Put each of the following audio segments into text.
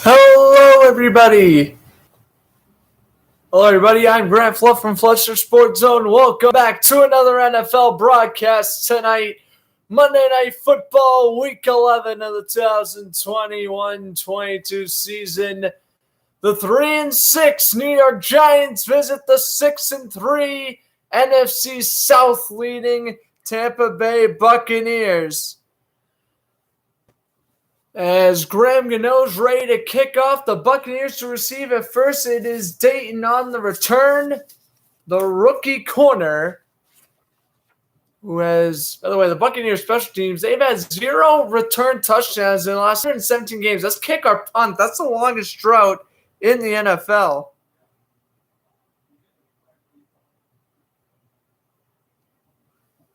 Hello, everybody. I'm Grant Fluff from Fletcher Sports Zone. Welcome back to another NFL broadcast tonight. Monday Night Football, Week 11 of the 2021-22 season. The 3-6 New York Giants visit the 6-3 NFC South leading Tampa Bay Buccaneers. As Graham Gano's ready to kick off, the Buccaneers to receive at first. It is Dayton on the return. The rookie corner, who has, by the way, the Buccaneers special teams, they've had 0 return touchdowns in the last 117 games. That's kick or punt. That's the longest drought in the NFL.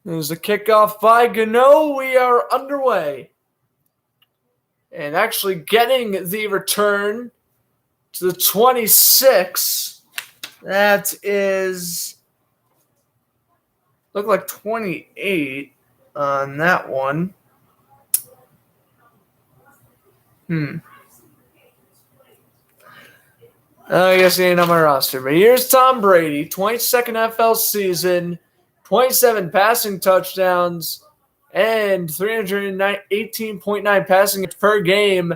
There's a kickoff by Gano. We are underway. And actually getting the return to the 26, that is, look like 28 on that one. I guess he ain't on my roster. But here's Tom Brady, 22nd NFL season, 27 passing touchdowns, and 318.9 passing per game.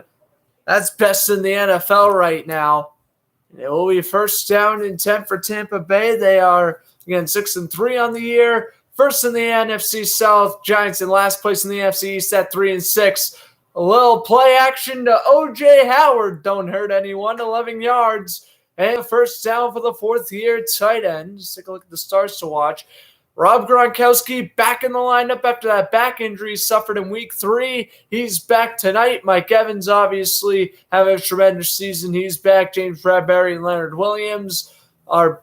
That's best in the NFL right now. It will be first down and 10 for Tampa Bay. They are, again, 6-3 on the year. First in the NFC South. Giants in last place in the NFC East at 3-6. A little play action to O.J. Howard. Don't hurt anyone. 11 yards. And first down for the fourth-year tight end. Just take a look at the stars to watch. Rob Gronkowski back in the lineup after that back injury he suffered in Week 3. He's back tonight. Mike Evans obviously having a tremendous season. He's back. James Bradbury and Leonard Williams are,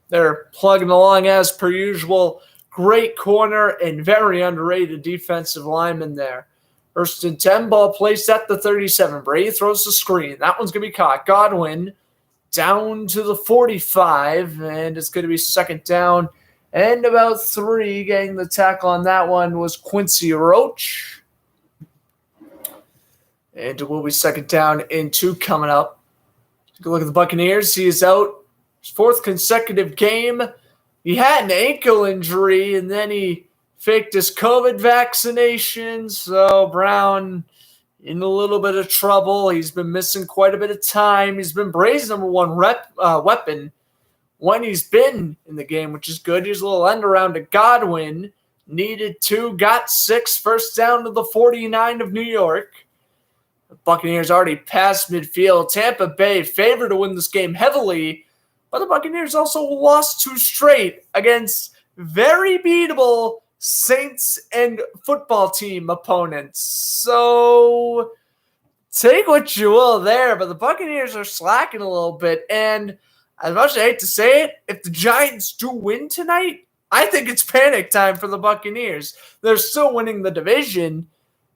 they're plugging along as per usual. Great corner and very underrated defensive lineman there. First and 10, ball placed at the 37. Brady throws the screen. That one's going to be caught. Godwin down to the 45, and it's going to be second down and about 3. Getting the tackle on that one was Quincy Roach. And it will be second down and 2 coming up. Take a look at the Buccaneers. He is out his 4th consecutive game. He had an ankle injury, and then he faked his COVID vaccination. So Brown in a little bit of trouble. He's been missing quite a bit of time. He's been Brady's number one weapon when he's been in the game, which is good. He's a little end around to Godwin. Needed 2, got 6. First down to the 49 of New York. The Buccaneers already passed midfield. Tampa Bay favored to win this game heavily, but the Buccaneers also lost 2 straight against very beatable Saints and football team opponents. So take what you will there, but the Buccaneers are slacking a little bit. And as much as I hate to say it, if the Giants do win tonight, I think it's panic time for the Buccaneers. They're still winning the division.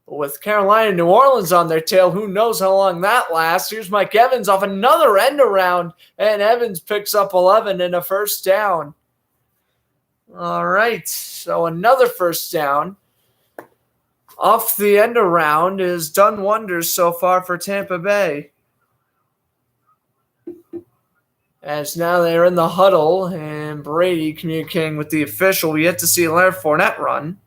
But with Carolina and New Orleans on their tail, who knows how long that lasts. Here's Mike Evans off another end around, and Evans picks up 11 and a first down. All right, so another first down off the end around has done wonders so far for Tampa Bay. As now they're in the huddle, and Brady communicating with the official. We yet to see Leonard Fournette run.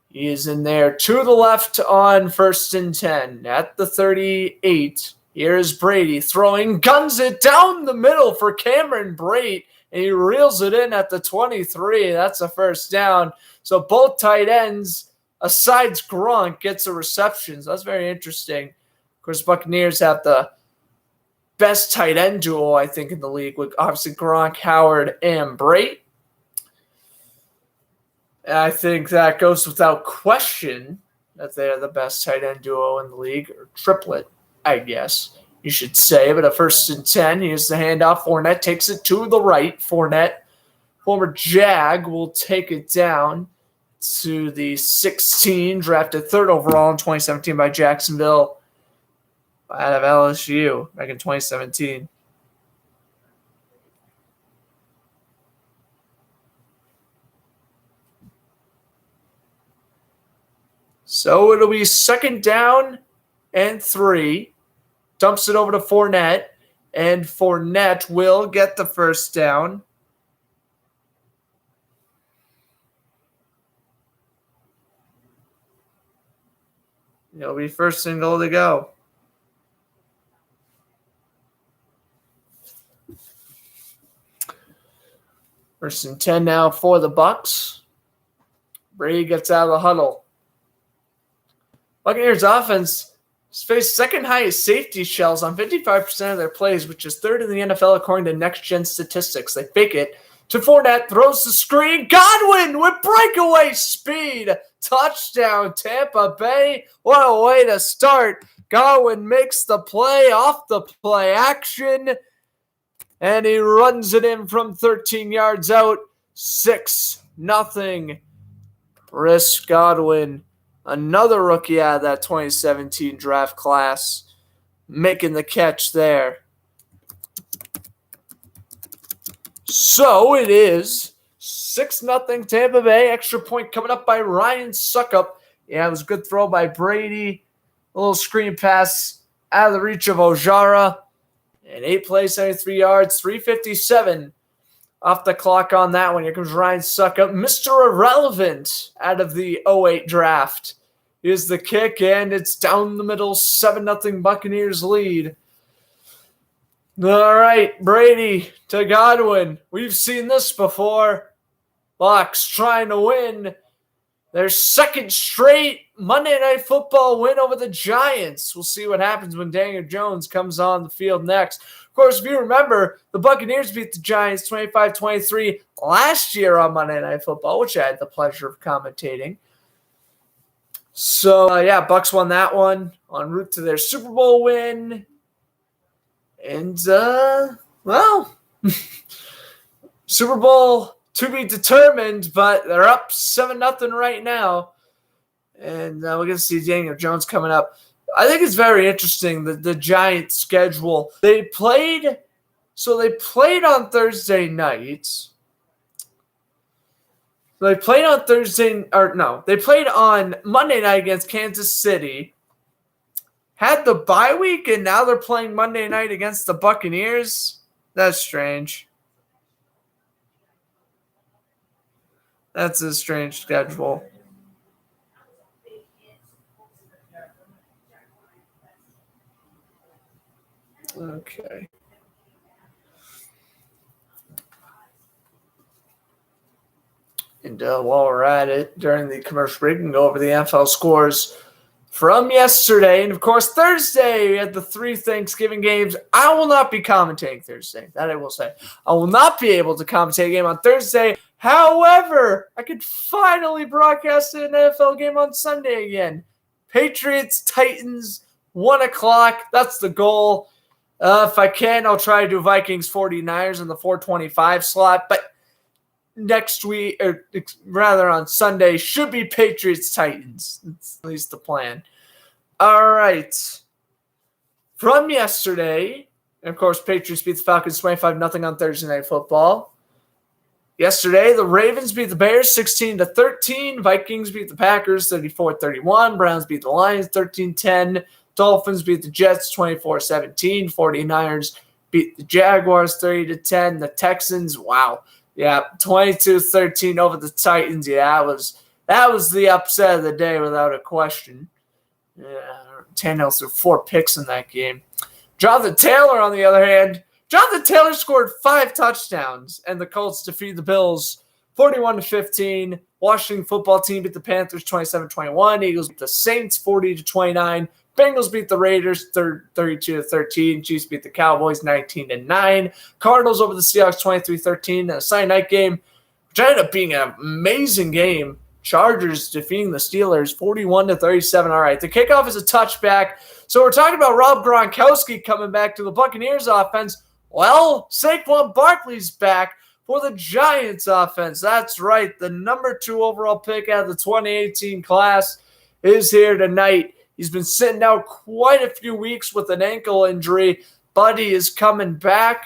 He is in there to the left on first and 10 at the 38. Here's Brady throwing, guns it down the middle for Cameron Brate. And he reels it in at the 23. That's a first down. So both tight ends, aside Gronk, gets a reception. So that's very interesting. Of course, Buccaneers have the best tight end duo, I think, in the league, with obviously Gronk, Howard, and Brate. And I think that goes without question that they're the best tight end duo in the league, or triplet, I guess you should say. But a first and 10, here's the handoff. Fournette takes it to the right. Fournette, former Jag, will take it down to the 16, drafted 3rd overall in 2017 by Jacksonville out of LSU back in 2017. So it'll be 2nd down and 3. Dumps it over to Fournette. And Fournette will get the 1st down. It'll be 1st and goal to go. First and 10 now for the Bucs. Brady gets out of the huddle. Buccaneers offense has faced 2nd highest safety shells on 55% of their plays, which is 3rd in the NFL according to Next Gen Statistics. They fake it to Fournette, throws the screen. Godwin with breakaway speed. Touchdown, Tampa Bay. What a way to start. Godwin makes the play off the play action, and he runs it in from 13 yards out. 6-0. Chris Godwin, another rookie out of that 2017 draft class, making the catch there. So it is 6-0 Tampa Bay. Extra point coming up by Ryan Suckup. Yeah, it was a good throw by Brady. A little screen pass out of the reach of Ojara. And 8 plays, 73 yards, 3:57 off the clock on that one. Here comes Ryan Suckup, Mr. Irrelevant out of the 08 draft. Here's the kick, and it's down the middle, 7-0 Buccaneers lead. All right, Brady to Godwin. We've seen this before. Bucs trying to win their 2nd straight Monday Night Football win over the Giants. We'll see what happens when Daniel Jones comes on the field next. Of course, if you remember, the Buccaneers beat the Giants 25-23 last year on Monday Night Football, which I had the pleasure of commentating. So, Bucs won that one en route to their Super Bowl win. And, Super Bowl to be determined, but they're up 7-0 right now. And we're going to see Daniel Jones coming up. I think it's very interesting, the Giants' schedule. They played on Thursday nights. They played on Monday night against Kansas City. Had the bye week, and now they're playing Monday night against the Buccaneers. That's strange. That's a strange schedule. Okay. And while we're at it, during the commercial break, we can go over the Nhl Scores from yesterday. And, of course, Thursday, we had the 3 Thanksgiving games. I will not be commentating Thursday. That I will say. I will not be able to commentate a game on Thursday. However, I could finally broadcast an NFL game on Sunday again. Patriots-Titans, 1 o'clock. That's the goal. If I can, I'll try to do Vikings 49ers in the 425 slot. But next week, or rather on Sunday, should be Patriots-Titans. That's at least the plan. All right. From yesterday, and of course, Patriots beat the Falcons 25-0 on Thursday Night Football. Yesterday, the Ravens beat the Bears 16-13. Vikings beat the Packers 34-31. Browns beat the Lions 13-10. Dolphins beat the Jets 24-17. 49ers beat the Jaguars 30-10. The Texans, 22-13 over the Titans. Yeah, that was the upset of the day without a question. Tannehill threw 4 picks in that game. Jonathan Taylor, on the other hand, scored 5 touchdowns, and the Colts defeated the Bills 41-15. Washington football team beat the Panthers 27-21. Eagles beat the Saints 40-29. Bengals beat the Raiders 32-13. Chiefs beat the Cowboys 19-9. Cardinals over the Seahawks 23-13. A Sunday night game, which ended up being an amazing game. Chargers defeating the Steelers 41-37. All right, the kickoff is a touchback. So we're talking about Rob Gronkowski coming back to the Buccaneers offense. Well, Saquon Barkley's back for the Giants offense. That's right. The number 2 overall pick out of the 2018 class is here tonight. He's been sitting out quite a few weeks with an ankle injury, but he is coming back.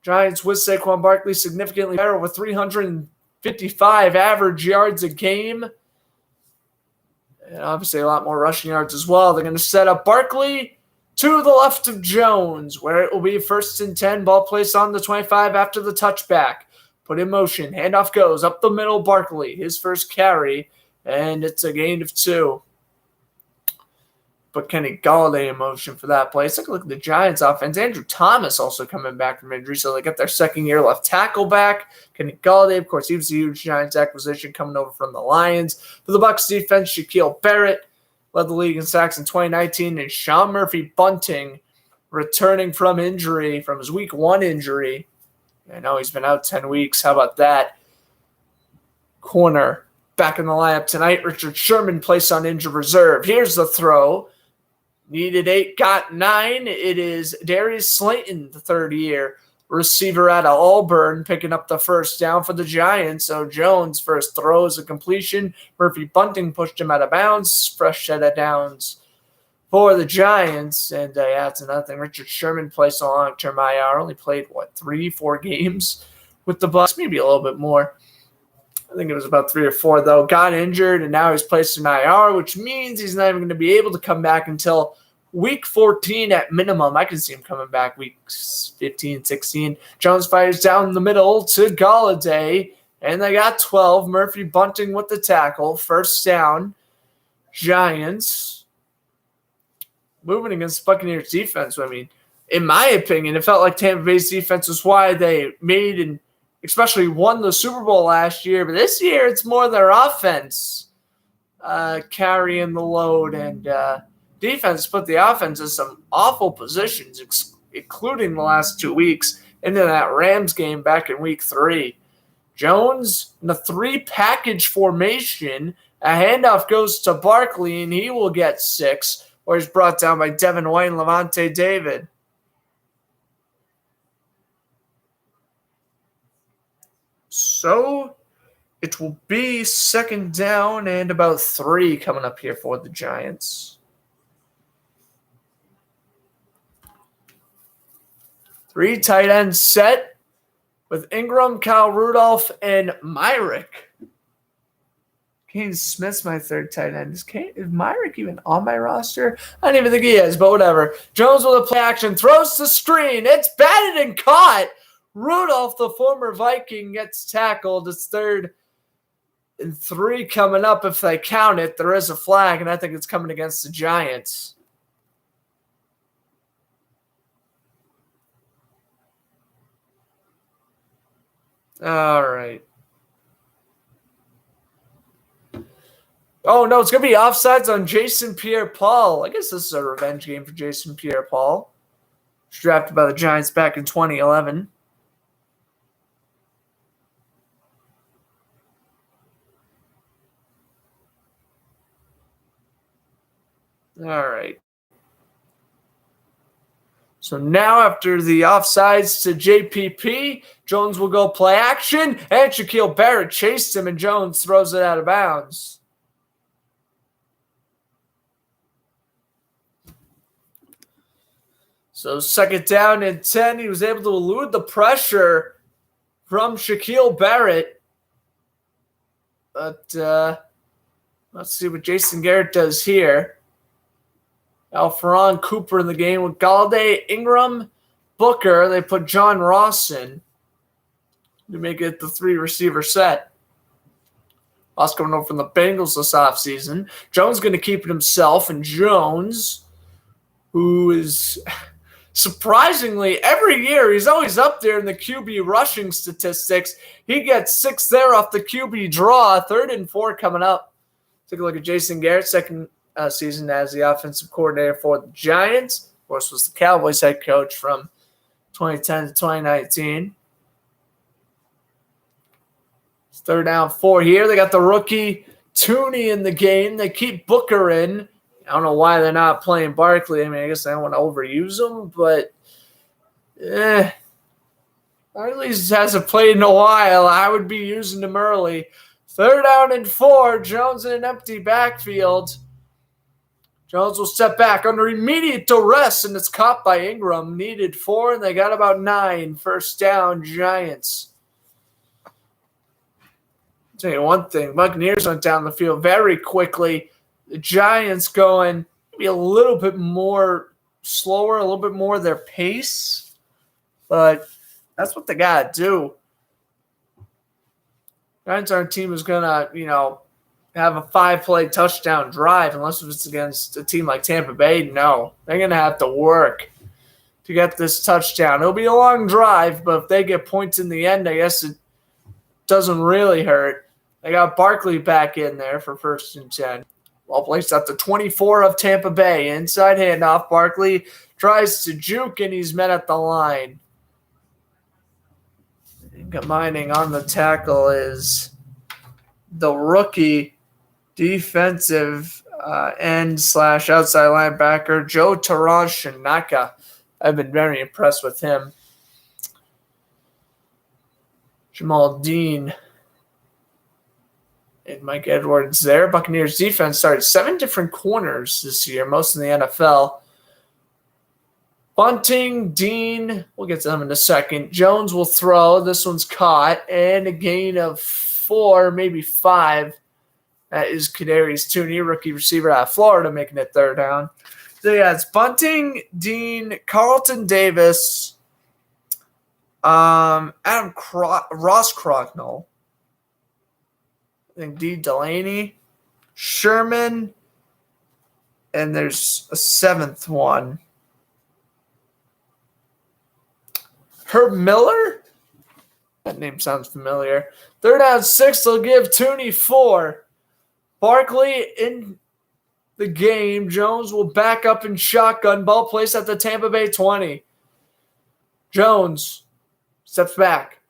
Giants with Saquon Barkley significantly better with 355 average yards a game. And obviously a lot more rushing yards as well. They're going to set up Barkley to the left of Jones, where it will be 1st and 10. Ball placed on the 25 after the touchback. Put in motion. Handoff goes up the middle. Barkley, his first carry, and it's a gain of 2. But Kenny Golladay in motion for that play. Let's take a look at the Giants offense. Andrew Thomas also coming back from injury, so they got their second-year left tackle back. Kenny Golladay, of course, he was a huge Giants acquisition coming over from the Lions. For the Bucs defense, Shaquille Barrett led the league in sacks in 2019, and Sean Murphy-Bunting returning from injury, from his Week 1 injury. I know he's been out 10 weeks. How about that? Corner back in the lineup tonight. Richard Sherman placed on injured reserve. Here's the throw. Needed 8, got 9. It is Darius Slayton, the third-year receiver out of Auburn, picking up the first down for the Giants. So Jones' first throw is a completion. Murphy-Bunting pushed him out of bounds. Fresh set of downs for the Giants. And that's another thing. Richard Sherman placed on long-term IR. Only played, 3-4 games with the Bucs? Maybe a little bit more. I think it was about 3 or 4, though. Got injured, and now he's placed in IR, which means he's not even going to be able to come back until Week 14 at minimum. I can see him coming back weeks 15, 16. Jones fires down the middle to Golladay, and they got 12. Murphy-Bunting with the tackle. First down. Giants moving against the Buccaneers defense. I mean, in my opinion, it felt like Tampa Bay's defense was why they made and especially won the Super Bowl last year. But this year, it's more their offense carrying the load, and defense put the offense in some awful positions, including the last 2 weeks into that Rams game back in Week 3. Jones in a 3-package formation. A handoff goes to Barkley, and he will get 6, where he's brought down by Devin White and Levante David. So it will be 2nd down and about 3 coming up here for the Giants. 3 tight ends set with Ingram, Kyle Rudolph, and Myrick. Kane Smith's my 3rd tight end. Is Myrick even on my roster? I don't even think he is, but whatever. Jones with a play action, throws the screen. It's batted and caught. Rudolph, the former Viking, gets tackled. It's 3rd and 3 coming up if they count it. There is a flag, and I think it's coming against the Giants. All right. Oh, no, it's going to be offsides on Jason Pierre-Paul. I guess this is a revenge game for Jason Pierre-Paul. He was drafted by the Giants back in 2011. All right. So now after the offsides to JPP, Jones will go play action, and Shaquille Barrett chased him, and Jones throws it out of bounds. So 2nd down and 10. He was able to elude the pressure from Shaquille Barrett. But let's see what Jason Garrett does here. Alfaron Cooper in the game with Golladay, Ingram, Booker. They put John Ross in to make it the 3-receiver set. Ross coming over from the Bengals this offseason. Jones going to keep it himself, and Jones, who is surprisingly every year he's always up there in the QB rushing statistics. He gets 6 there off the QB draw. 3rd and 4 coming up. Take a look at Jason Garrett, second season as the offensive coordinator for the Giants. Of course, was the Cowboys head coach from 2010 to 2019. It's 3rd down 4 here. They got the rookie Tooney in the game. They keep Booker in. I don't know why they're not playing Barkley. I mean, I guess they don't want to overuse him, but or at least hasn't played in a while. I would be using him early. 3rd down and 4. Jones in an empty backfield. Jones will step back under immediate duress, and it's caught by Ingram. Needed 4, and they got about 9. 1st down, Giants. I'll tell you one thing. Buccaneers went down the field very quickly. The Giants going maybe a little bit more slower, a little bit more their pace. But that's what they got to do. Giants aren't a team who's going to, have a 5-play touchdown drive unless it's against a team like Tampa Bay. No, they're going to have to work to get this touchdown. It'll be a long drive, but if they get points in the end, I guess it doesn't really hurt. They got Barkley back in there for 1st and 10. Well placed at the 24 of Tampa Bay. Inside handoff. Barkley tries to juke, and he's met at the line. Combining on the tackle is the rookie defensive end / outside linebacker, Joe Tarashanaka. I've been very impressed with him. Jamal Dean and Mike Edwards there. Buccaneers defense started 7 different corners this year, most in the NFL. Bunting, Dean, we'll get to them in a second. Jones will throw. This one's caught. And a gain of 4, maybe 5. That is Kadarius Toney, rookie receiver out of Florida, making it 3rd down. So, yeah, it's Bunting, Dean, Carlton Davis, Ross Crocknell, I think D. Delaney, Sherman, and there's a 7th one. Herb Miller? That name sounds familiar. 3rd down 6, they'll give Toney 4. Barkley in the game. Jones will back up in shotgun. Ball placed at the Tampa Bay 20. Jones steps back.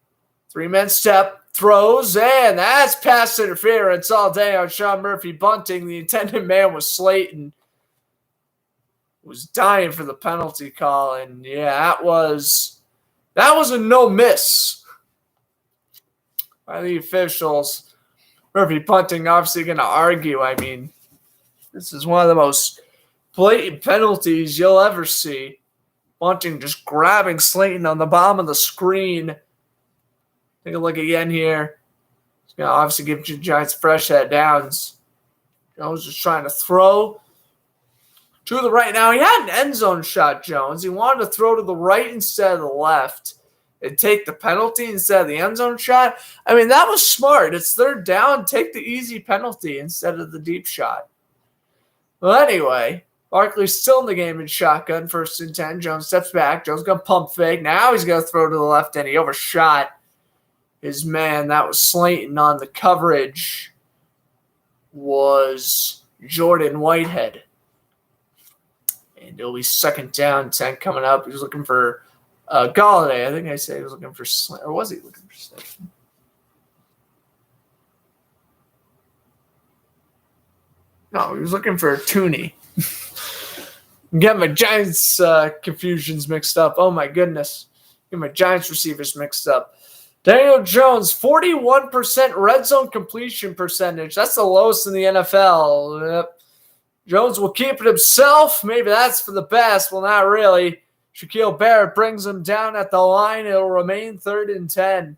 3-man step. Throws. And that's pass interference all day on Sean Murphy Bunting. The intended man was Slayton. Was dying for the penalty call. And, yeah, that was a no-miss by the officials. Murphy Bunting obviously going to argue. I mean, this is one of the most blatant penalties you'll ever see. Bunting just grabbing Slayton on the bottom of the screen. Take a look again here. He's going to obviously give the Giants fresh head downs. Jones just trying to throw to the right. Now, he had an end zone shot, Jones. He wanted to throw to the right instead of the left and take the penalty instead of the end zone shot. I mean, that was smart. It's 3rd down. Take the easy penalty instead of the deep shot. Well, anyway, Barkley's still in the game in shotgun, 1st and 10. Jones steps back. Jones going to pump fake. Now he's going to throw to the left end. He overshot his man. That was Slayton. On the coverage was Jordan Whitehead. And it'll be 2nd down, 10 coming up. He was looking for Galladay. I think I said he was looking for Slayton. Or was he looking for Slayton? No, he was looking for Toney. I'm getting my Giants confusions mixed up. Oh, my goodness. Getting my Giants receivers mixed up. Daniel Jones, 41% red zone completion percentage. That's the lowest in the NFL. Yep. Jones will keep it himself. Maybe that's for the best. Well, not really. Shaquille Barrett brings him down at the line. It'll remain 3rd and 10.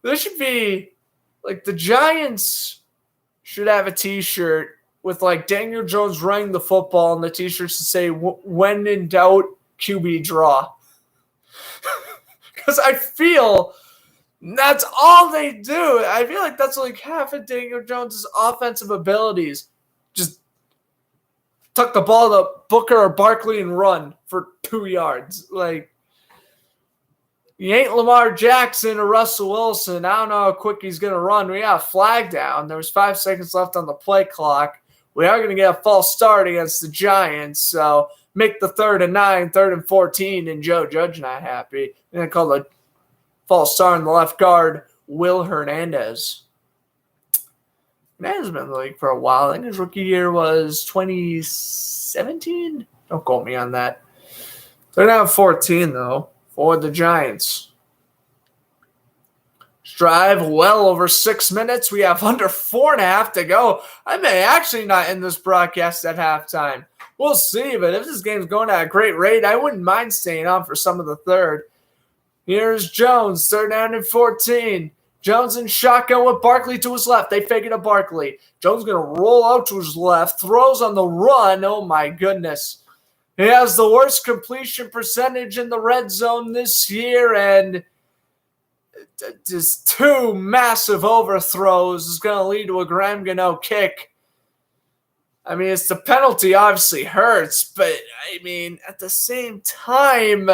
This should be like the Giants should have a T-shirt with like Daniel Jones running the football, and the T-shirts to say "When in doubt, QB draw." Because I feel that's all they do. I feel like that's like half of Daniel Jones' offensive abilities. Just tuck the ball to Booker or Barkley and run for 2 yards. Like, you ain't Lamar Jackson or Russell Wilson. I don't know how quick he's going to run. We got a flag down. There was 5 seconds left on the play clock. We are going to get a false start against the Giants. So make the 3rd and 9, 3rd and 14, and Joe Judge not happy. They're going to call the false start on the left guard, Will Hernandez. Hernandez has been in the league for a while. I think his rookie year was 2017. Don't quote me on that. They're now 14, though, for the Giants. Drive well over 6 minutes. We have under 4.5 to go. I may actually not end this broadcast at halftime. We'll see, but if this game's going at a great rate, I wouldn't mind staying on for some of the third. Here's Jones, 3rd down and 14. Jones in shotgun with Barkley to his left. They fake it to Barkley. Jones going to roll out to his left. Throws on the run. Oh, my goodness. He has the worst completion percentage in the red zone this year, and just two massive overthrows is going to lead to a Graham Gano kick. I mean, it's the penalty obviously hurts, but I mean, at the same time,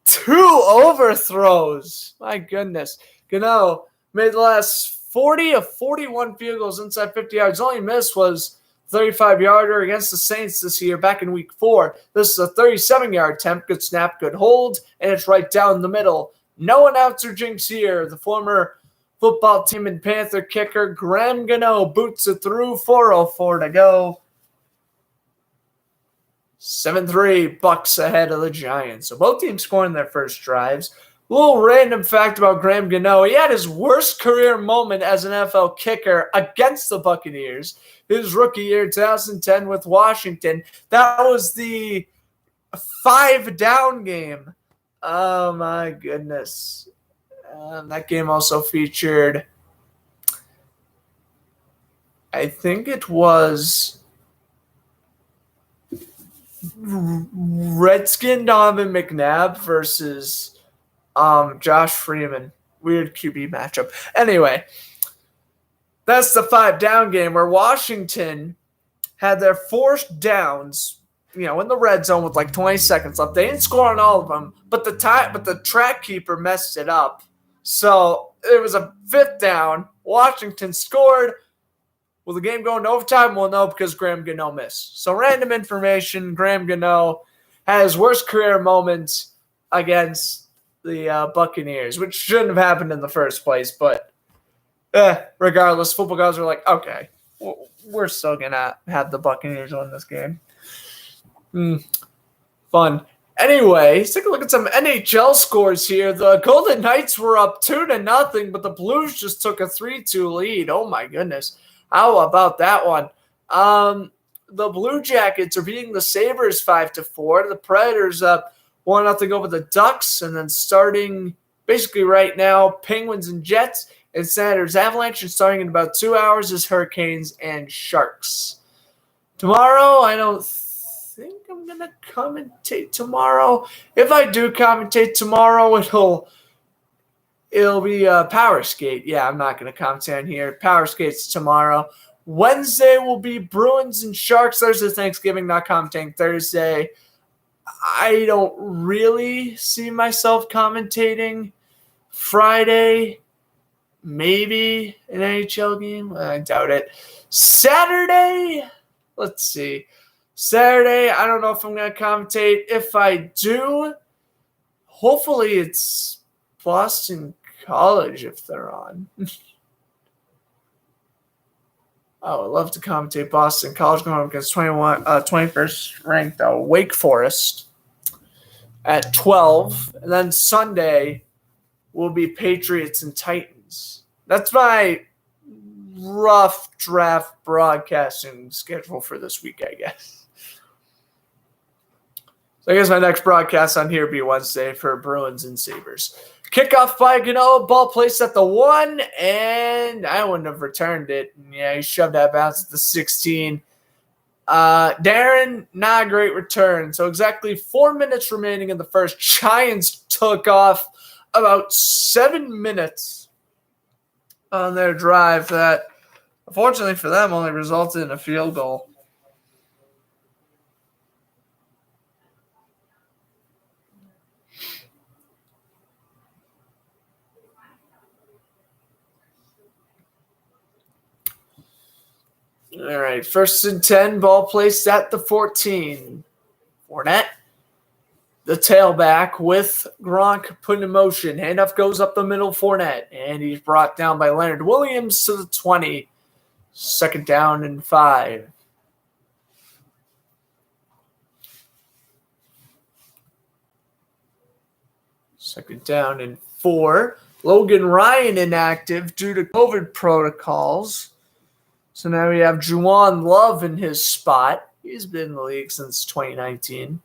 two overthrows. My goodness. Gano made the last 40 of 41 field goals inside 50 yards. Only miss was 35-yarder against the Saints this year back in week 4. This is a 37-yard attempt. Good snap, good hold, and it's right down the middle. No announcer jinx here. The former football team and Panther kicker Graham Gano boots it through. 4:04 to go. 7-3, Bucs ahead of the Giants. So both teams scoring their first drives. A little random fact about Graham Gano. He had his worst career moment as an NFL kicker against the Buccaneers. His rookie year, 2010 with Washington. That was the 5-down game. Oh, my goodness. That game also featured, I think it was Redskin Donovan McNabb versus Josh Freeman. Weird QB matchup. Anyway, that's the 5-down game where Washington had their 4th downs, in the red zone with like 20 seconds left. They didn't score on all of them, but the track keeper messed it up. So it was a 5th down. Washington scored. Will the game go into overtime? Well, no, because Graham Gano missed. So random information, Graham Gano had his worst career moments against the Buccaneers, which shouldn't have happened in the first place. But regardless, football guys are like, okay, we're still going to have the Buccaneers win this game. Fun. Anyway, let's take a look at some NHL scores here. The Golden Knights were up 2-0, but the Blues just took a 3-2 lead. Oh, my goodness. How about that one? The Blue Jackets are beating the Sabres 5-4. The Predators up 1-0 over the Ducks. And then starting basically right now, Penguins and Jets and Senators Avalanche. And starting in about 2 hours is Hurricanes and Sharks. Tomorrow, I don't think I'm going to commentate tomorrow. If I do commentate tomorrow, it'll be Power Skate. Yeah, I'm not going to commentate on here. Power Skate's tomorrow. Wednesday will be Bruins and Sharks. Thursday, Thanksgiving, not commentating Thursday. I don't really see myself commentating. Friday, maybe an NHL game. I doubt it. Saturday, let's see. Saturday, I don't know if I'm going to commentate. If I do, hopefully it's Boston College if they're on. I would love to commentate Boston College going up against 21st ranked Wake Forest at 12. And then Sunday will be Patriots and Titans. That's my rough draft broadcasting schedule for this week, I guess. So I guess my next broadcast on here will be Wednesday for Bruins and Sabres. Kickoff by Gano, ball placed at the 1, and I wouldn't have returned it. Yeah, he shoved that bounce at the 16. Darren, not a great return. So exactly 4 minutes remaining in the first. Giants took off about 7 minutes on their drive that, unfortunately for them, only resulted in a field goal. All right, 1st and 10, ball placed at the 14. Fournette, the tailback with Gronk put in motion. Handoff goes up the middle, Fournette, and he's brought down by Leonard Williams to the 20. 2nd down and 5. Second down and 4. Logan Ryan inactive due to COVID protocols. So now we have Juwan Love in his spot. He's been in the league since 2019.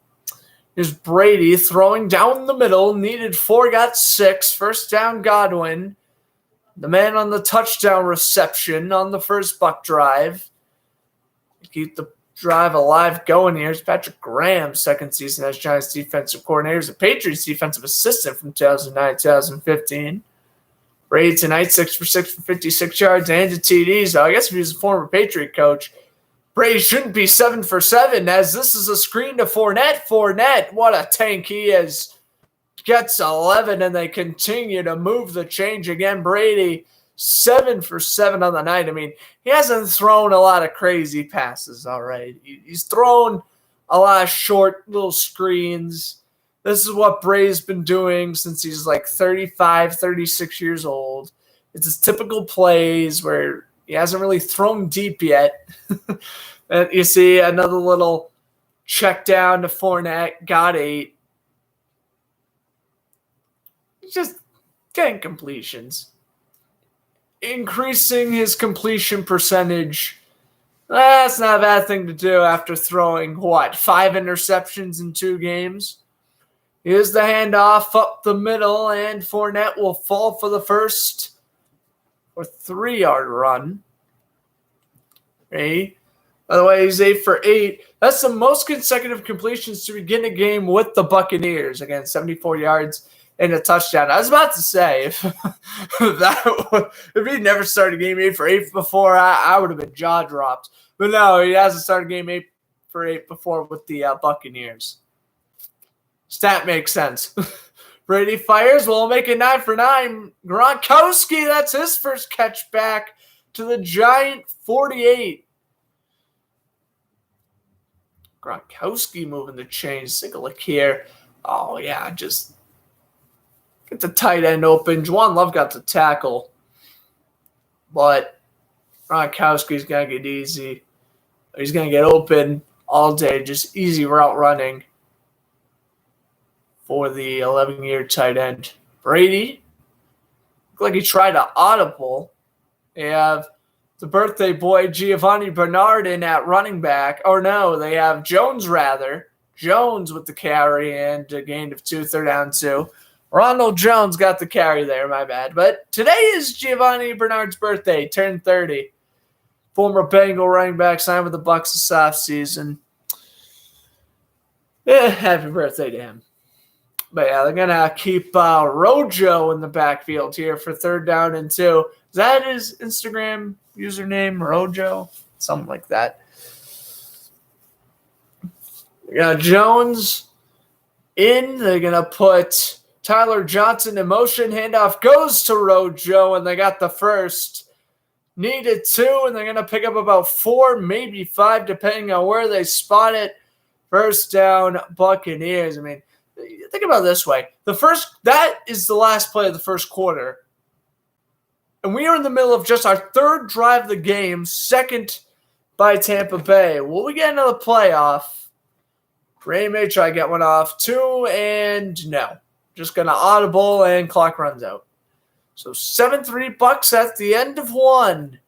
Here's Brady throwing down the middle. Needed 4, got 6. 1st down, Godwin. the man on the touchdown reception on the first Buck drive. Keep the drive alive going here. It's Patrick Graham's second season as Giants defensive coordinator. He's a Patriots defensive assistant from 2009-2015. Brady tonight, 6 for 6 for 56 yards and a TD. So I guess if he was a former Patriot coach, Brady shouldn't be 7 for 7, as this is a screen to Fournette. Fournette, what a tank he is. Gets 11, and they continue to move the change again. Brady, 7 for 7 on the night. I mean, he hasn't thrown a lot of crazy passes, all right. He's thrown a lot of short little screens. This is what Brady's been doing since he's like 35, 36 years old. It's his typical plays where he hasn't really thrown deep yet. And you see another little check down to Fournette, got 8. He's just getting completions. Increasing his completion percentage. That's not a bad thing to do after throwing, 5 interceptions in 2 games? Here's the handoff up the middle, and Fournette will fall for the first or 3-yard run. Right? By the way, he's 8 for 8. That's the most consecutive completions to begin a game with the Buccaneers. Again, 74 yards and a touchdown. I was about to say, if he never started game 8 for 8 before, I would have been jaw dropped. But no, he hasn't started game 8 for 8 before with the Buccaneers. Stat makes sense. Brady fires. We'll make it 9 for 9. Gronkowski, that's his first catch back to the Giant 48. Gronkowski moving the chains. Take a look here. Oh, yeah, just get the tight end open. Juwan Love got the tackle. But Gronkowski's going to get easy. He's going to get open all day. Just easy route running for the 11-year tight end. Brady, looked like he tried to audible. They have the birthday boy Giovanni Bernard in at running back. Or no, they have Jones rather. Jones with the carry and a gain of 2, third down 2. Ronald Jones got the carry there, my bad. But today is Giovanni Bernard's birthday, turned 30. Former Bengal running back, signed with the Bucs this offseason. Happy birthday to him. But yeah, they're going to keep Rojo in the backfield here for 3rd down and 2. Is that his Instagram username, Rojo? Something like that. Jones in. They're going to put Tyler Johnson in motion. Handoff goes to Rojo, and they got the first. Needed 2, and they're going to pick up about 4, maybe 5, depending on where they spot it. First down, Buccaneers. I mean, think about it this way. That is the last play of the first quarter. And we are in the middle of just our 3rd drive of the game, second by Tampa Bay. Will we get another playoff? Ray may try to get one off. 2, and no. Just going to audible, and clock runs out. So 7-3 Bucks at the end of 1.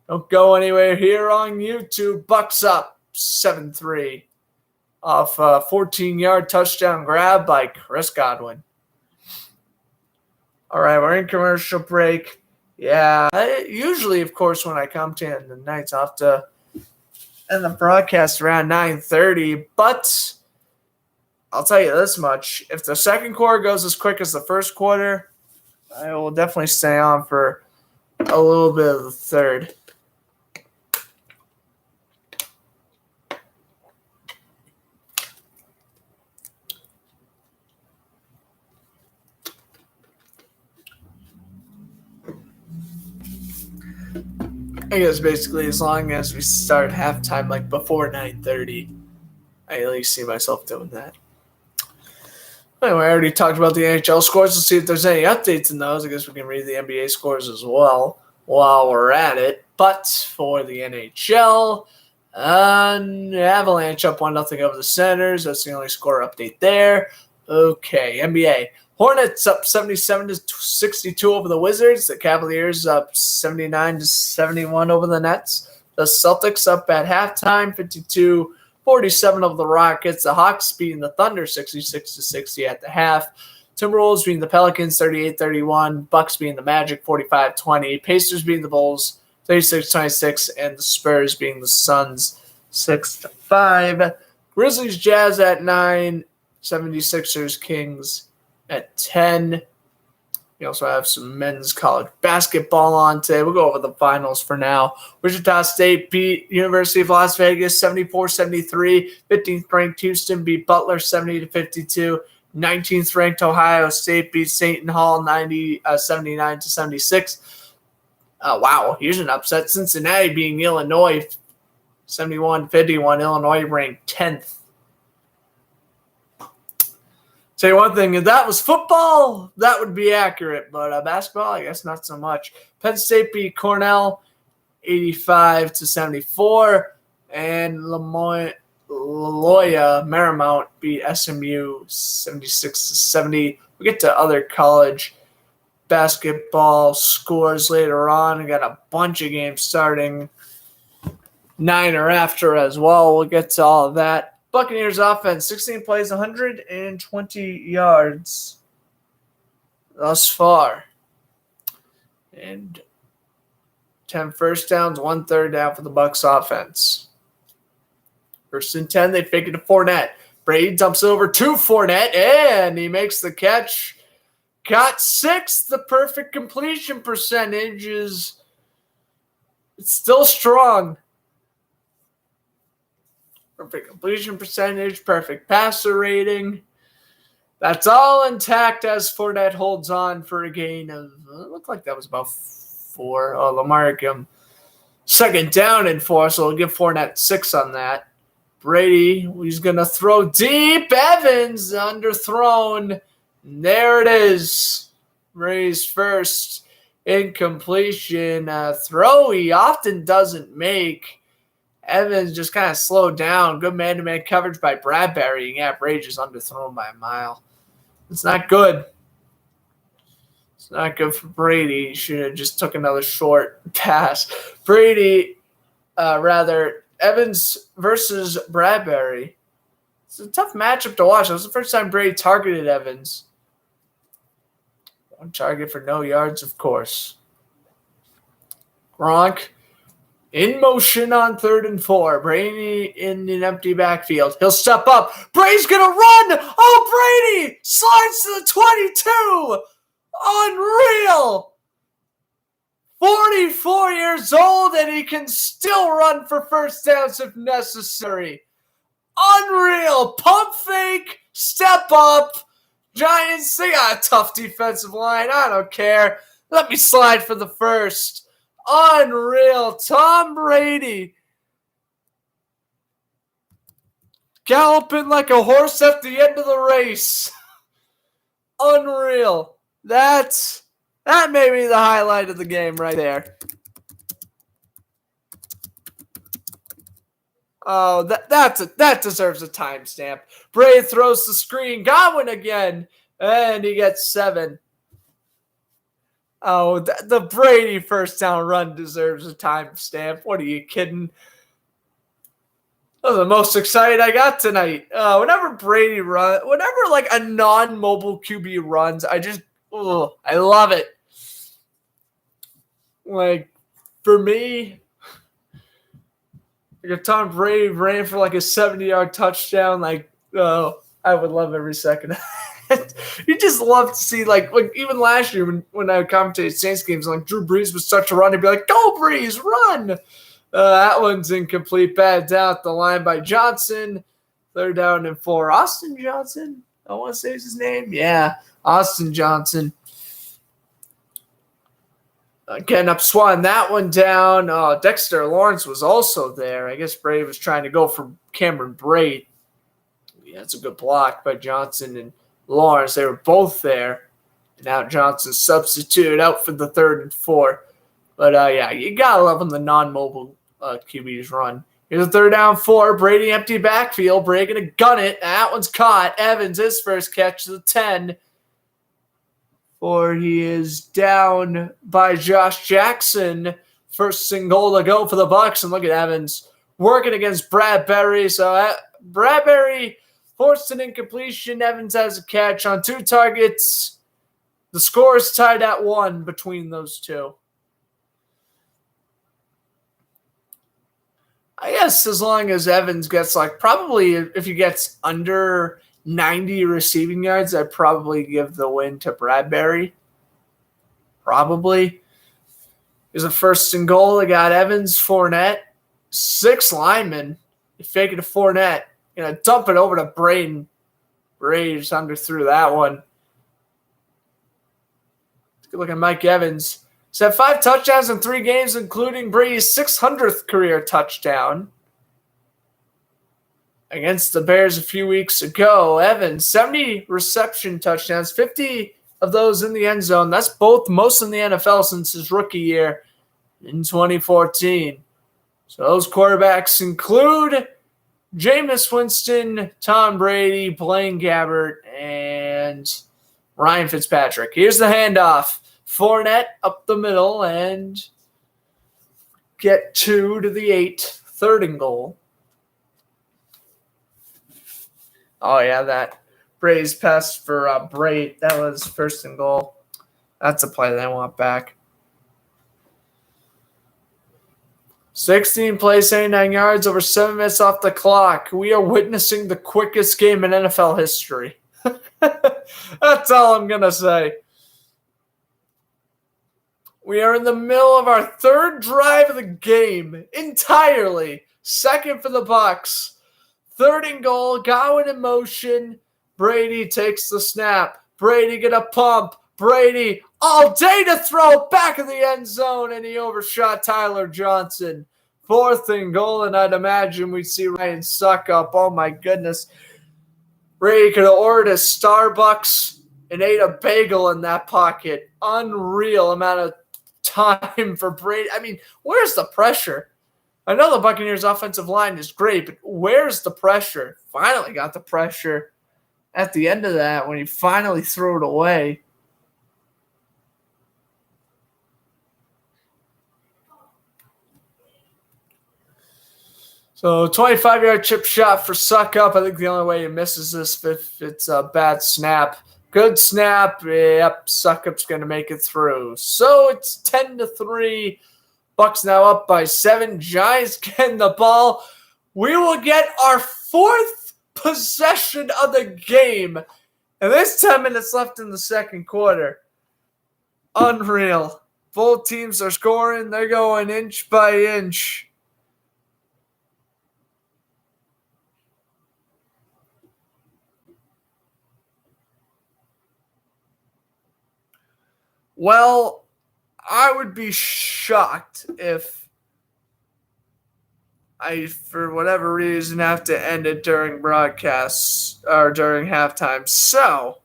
Don't go anywhere here on YouTube. Bucks up 7-3 off a 14-yard touchdown grab by Chris Godwin. All right, we're in commercial break. Yeah, usually, of course, when I come to end the nights, I have to end the broadcast around 9:30. But I'll tell you this much. If the second quarter goes as quick as the first quarter, I will definitely stay on for a little bit of the third. I guess basically as long as we start halftime like before 9:30, I at least see myself doing that. Anyway, I already talked about the NHL scores. Let's see if there's any updates in those. I guess we can read the NBA scores as well while we're at it. But for the NHL, Avalanche up 1-0 over the Senators. That's the only score update there. Okay, NBA. Hornets up 77-62 over the Wizards. The Cavaliers up 79-71 over the Nets. The Celtics up at halftime, 52-47 over the Rockets. The Hawks beating the Thunder 66-60 at the half. Timberwolves beating the Pelicans 38-31. Bucks beating the Magic 45-20. Pacers beating the Bulls 36-26. And the Spurs beating the Suns 6-5. Grizzlies Jazz at 9. 76ers Kings at 10. We also have some men's college basketball on today. We'll go over the finals for now. Wichita State beat University of Las Vegas 74-73. 15th ranked Houston beat Butler 70-52. 19th ranked Ohio State beat St. Nhl 79-76. Wow, here's an upset. Cincinnati beating Illinois 71-51. Illinois ranked 10th. Tell you one thing, if that was football, that would be accurate. But basketball, I guess not so much. Penn State beat Cornell 85-74. And Loyola Marymount beat SMU 76-70. We'll get to other college basketball scores later on. I got a bunch of games starting 9 or after as well. We'll get to all of that. Buccaneers offense, 16 plays, 120 yards thus far. And 10 first downs, 1 third down for the Bucs offense. First and 10, they fake it to Fournette. Brady dumps it over to Fournette, and he makes the catch. Got 6. The perfect completion percentage it's still strong. Perfect completion percentage, perfect passer rating. That's all intact as Fournette holds on for a gain of, it looked like that was about 4. Oh, Lamar Ingram. Second down and 4, so we'll give Fournette 6 on that. Brady, he's going to throw deep. Evans underthrown. There it is. Brady's first incompletion throw he often doesn't make. Evans just kind of slowed down. Good man-to-man coverage by Bradbury. Yeah, Brady just underthrown by a mile. It's not good. It's not good for Brady. He should have just took another short pass. Evans versus Bradbury. It's a tough matchup to watch. It was the first time Brady targeted Evans. 1 target for no yards, of course. Gronk in motion on 3rd and 4. Brady in an empty backfield. He'll step up. Brady's going to run. Oh, Brady slides to the 22. Unreal. 44 years old, and he can still run for first downs if necessary. Unreal. Pump fake. Step up. Giants, they got a tough defensive line. I don't care. Let me slide for the first. Unreal. Tom Brady galloping like a horse at the end of the race. Unreal. That may be the highlight of the game right there. Oh, that deserves a timestamp. Brady throws the screen. Godwin again. And he gets 7. Oh, the Brady first down run deserves a timestamp. What are you kidding? That was the most excited I got tonight. Whenever Brady runs, whenever like a non-mobile QB runs, I love it. Like, for me, like if Tom Brady ran for like a 70-yard touchdown, like, I would love every second. You just love to see, like even last year when I commentated Saints games, like Drew Brees was such a run, he'd be like, "Go Brees, run!" That one's incomplete. Bad down at the line by Johnson. 3rd down and 4. Austin Johnson. I want to say his name. Yeah, Austin Johnson. Getting up, swatting that one down. Dexter Lawrence was also there. I guess Brady was trying to go for Cameron Brate. Yeah, it's a good block by Johnson and Lawrence. They were both there. And now Johnson's substituted out for the 3rd and 4. But, yeah, you got to love when the non-mobile QBs run. Here's a 3rd down 4. Brady empty backfield. Brady going to gun it. That one's caught. Evans, his first catch to the 10. Or he is down by Josh Jackson. First and goal to go for the Bucs. And look at Evans working against Bradbury. So Bradbury forced an incompletion. Evans has a catch on 2 targets. The score is tied at 1 between those two. I guess as long as Evans gets probably if he gets under 90 receiving yards, I'd probably give the win to Bradbury. Probably. There's a 1st and goal. They got Evans, Fournette, 6 linemen. You fake it to Fournette. Dump it over to Braden. Brady just underthrew that one. Good look at Mike Evans. He's had 5 touchdowns in 3 games, including Brady's 600th career touchdown against the Bears a few weeks ago. Evans, 70 reception touchdowns, 50 of those in the end zone. That's both most in the NFL since his rookie year in 2014. So those quarterbacks include Jameis Winston, Tom Brady, Blaine Gabbert, and Ryan Fitzpatrick. Here's the handoff. Fournette up the middle and get 2 to the 8. 3rd and goal. Oh, yeah, that Brady's pass for Brady. That was 1st and goal. That's a play that I want back. 16 plays, 89 yards, over 7 minutes off the clock. We are witnessing the quickest game in NFL history. That's all I'm going to say. We are in the middle of our 3rd drive of the game entirely. 2nd for the Bucs. 3rd and goal. Godwin in motion. Brady takes the snap. Brady get a pump. Brady all day to throw back of the end zone, and he overshot Tyler Johnson. 4th and goal, and I'd imagine we'd see Ryan Suckup. Oh, my goodness. Brady could have ordered a Starbucks and ate a bagel in that pocket. Unreal amount of time for Brady. I mean, where's the pressure? I know the Buccaneers offensive line is great, but where's the pressure? Finally got the pressure at the end of that when he finally threw it away. So 25-yard chip shot for Suckup. I think the only way he misses this if it's a bad snap. Good snap. Yep, Suckup's going to make it through. So it's 10-3. Bucs now up by 7. Giants getting the ball. We will get our 4th possession of the game. And there's 10 minutes left in the 2nd quarter. Unreal. Both teams are scoring. They're going inch by inch. Well, I would be shocked if I, for whatever reason, have to end it during broadcasts or during halftime. So,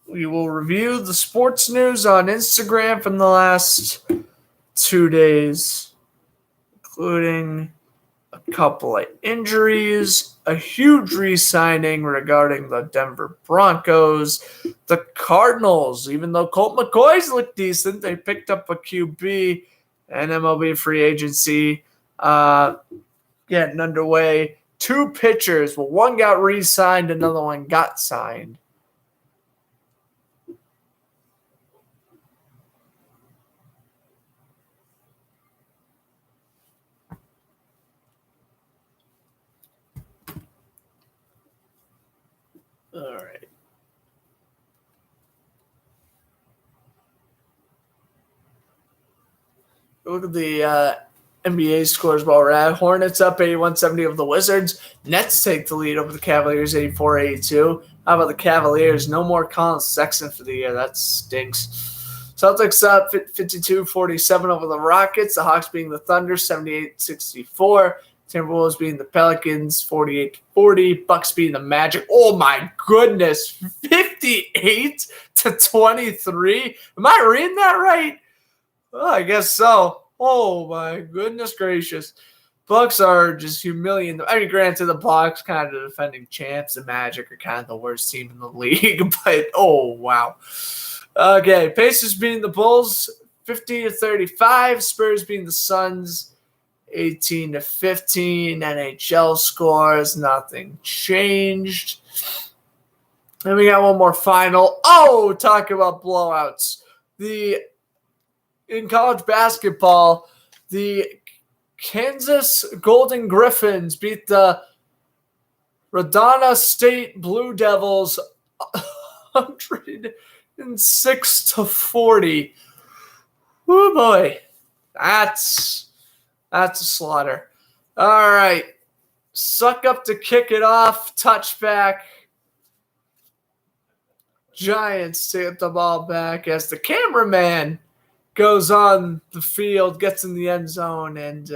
we will review the sports news on Instagram from the last 2 days, including a couple of injuries, a huge re-signing regarding the Denver Broncos, the Cardinals. Even though Colt McCoy's looked decent, they picked up a QB, and MLB free agency getting underway. 2 pitchers. Well, one got re-signed, another one got signed. All right. Look at the NBA scores while we're at. Hornets up 81-70 over the Wizards. Nets take the lead over the Cavaliers 84-82. How about the Cavaliers? No more Colin Sexton for the year. That stinks. Celtics up 52-47 over the Rockets. The Hawks beating the Thunder 78-64. Timberwolves beating the Pelicans 48-40. Bucks beating the Magic. Oh my goodness, 58-23. Am I reading that right? Well, I guess so. Oh my goodness gracious. Bucks are just humiliating. I mean, granted, the Bucks kind of the defending champs. The Magic are kind of the worst team in the league, but oh wow. Okay, Pacers beating the Bulls 50-35. Spurs beating the Suns 18-15. NHL scores. Nothing changed. And we got one more final. Oh, talk about blowouts. In college basketball, the Kansas Golden Griffins beat the Radana State Blue Devils 106-40. Oh boy, that's a slaughter. All right, Suck up to kick it off. Touchback. Giants to get the ball back as the cameraman goes on the field, gets in the end zone, and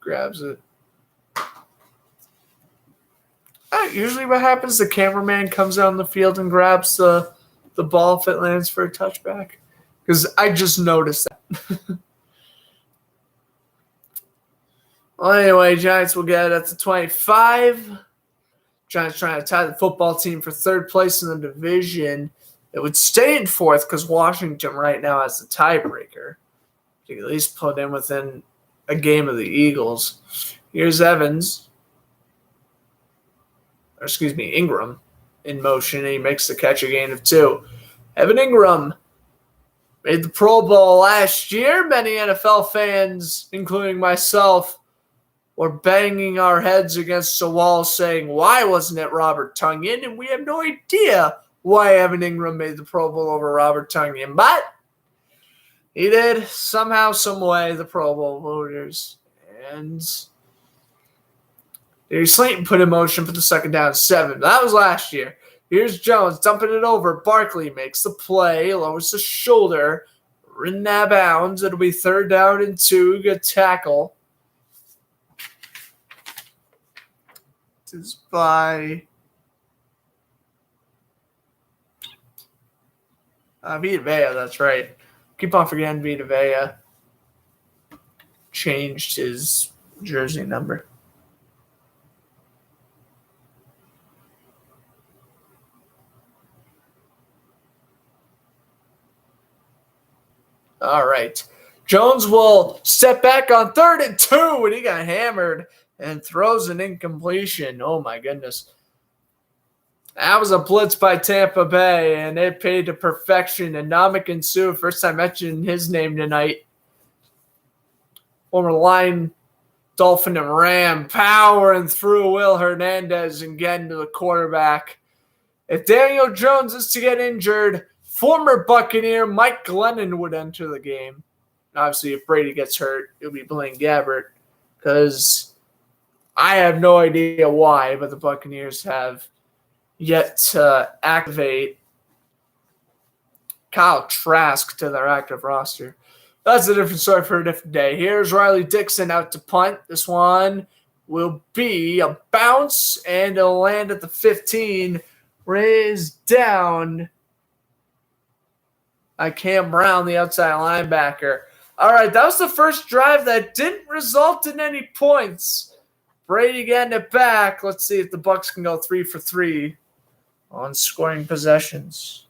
grabs it. Usually what happens, the cameraman comes out on the field and grabs the ball if it lands for a touchback. Because I just noticed that. Well, anyway, Giants will get it at the 25. Giants trying to tie the football team for third place in the division. It would stay in fourth because Washington right now has the tiebreaker. You can at least put in within a game of the Eagles. Here's Ingram in motion, and he makes the catch, a gain of 2. Evan Ingram made the Pro Bowl last year. Many NFL fans, including myself, were banging our heads against the wall saying, why wasn't it Robert Tonyan? And we have no idea why Evan Ingram made the Pro Bowl over Robert Tonyan. But he did, somehow, some way, the Pro Bowl voters. And Darius Slayton put in motion for the second down 7. That was last year. Here's Jones dumping it over. Barkley makes the play, lowers the shoulder, ridden out of bounds. It'll be third down and 2. Good tackle. This is by Vita Vea, that's right. Keep on forgetting Vita Vea changed his jersey number. All right. Jones will step back on 3rd and 2, and he got hammered and throws an incompletion. Oh, my goodness. That was a blitz by Tampa Bay, and it paid to perfection. And Ndamukong Suh, first time mentioning his name tonight, former Lion, Dolphin, and Ram, powering through Will Hernandez and getting to the quarterback. If Daniel Jones is to get injured, former Buccaneer Mike Glennon would enter the game. Obviously, if Brady gets hurt, it'll be Blaine Gabbert, because I have no idea why, but the Buccaneers have yet to activate Kyle Trask to their active roster. That's a different story for a different day. Here's Riley Dixon out to punt. This one will be a bounce, and it'll land at the 15. Raised down by Cam Brown, the outside linebacker. All right, that was the first drive that didn't result in any points. Brady getting it back. Let's see if the Bucs can go 3 for 3 on scoring possessions.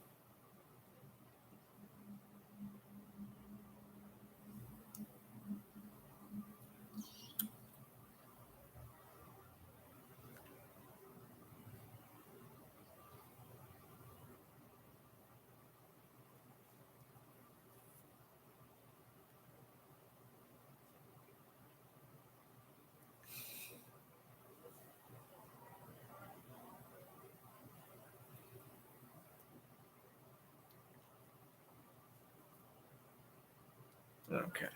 Okay.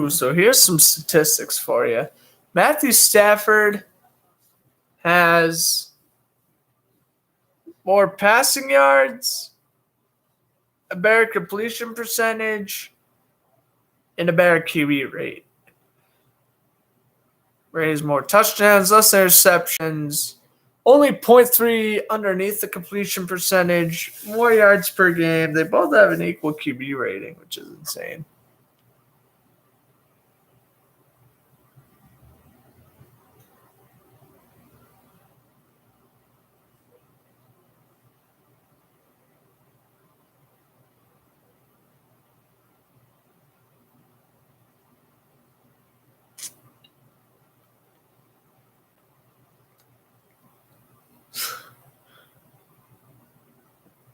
So here's some statistics for you. Matthew Stafford has more passing yards, a better completion percentage, and a better QB rate. Brady's more touchdowns, less interceptions, only 0.3 underneath the completion percentage, more yards per game. They both have an equal QB rating, which is insane.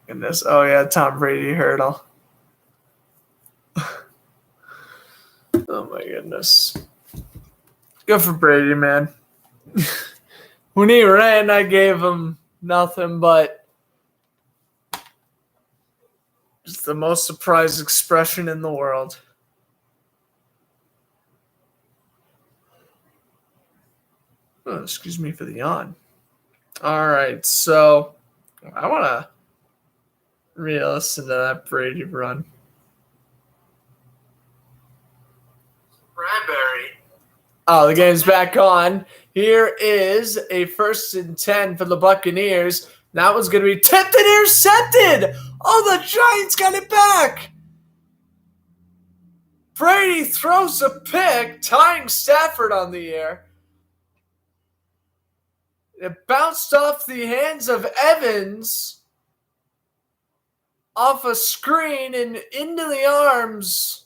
Goodness. Oh, yeah, Tom Brady hurdle. Oh, my goodness. Good for Brady, man. When he ran, I gave him nothing but just the most surprised expression in the world. Oh, excuse me for the yawn. All right, so I want to re-listen to that Brady run. Bradbury. Oh, the game's back on. Here is a 1st and 10 for the Buccaneers. That one's going to be tipped and intercepted. Oh, the Giants got it back. Brady throws a pick, tying Stafford on the air. It bounced off the hands of Evans, off a screen and into the arms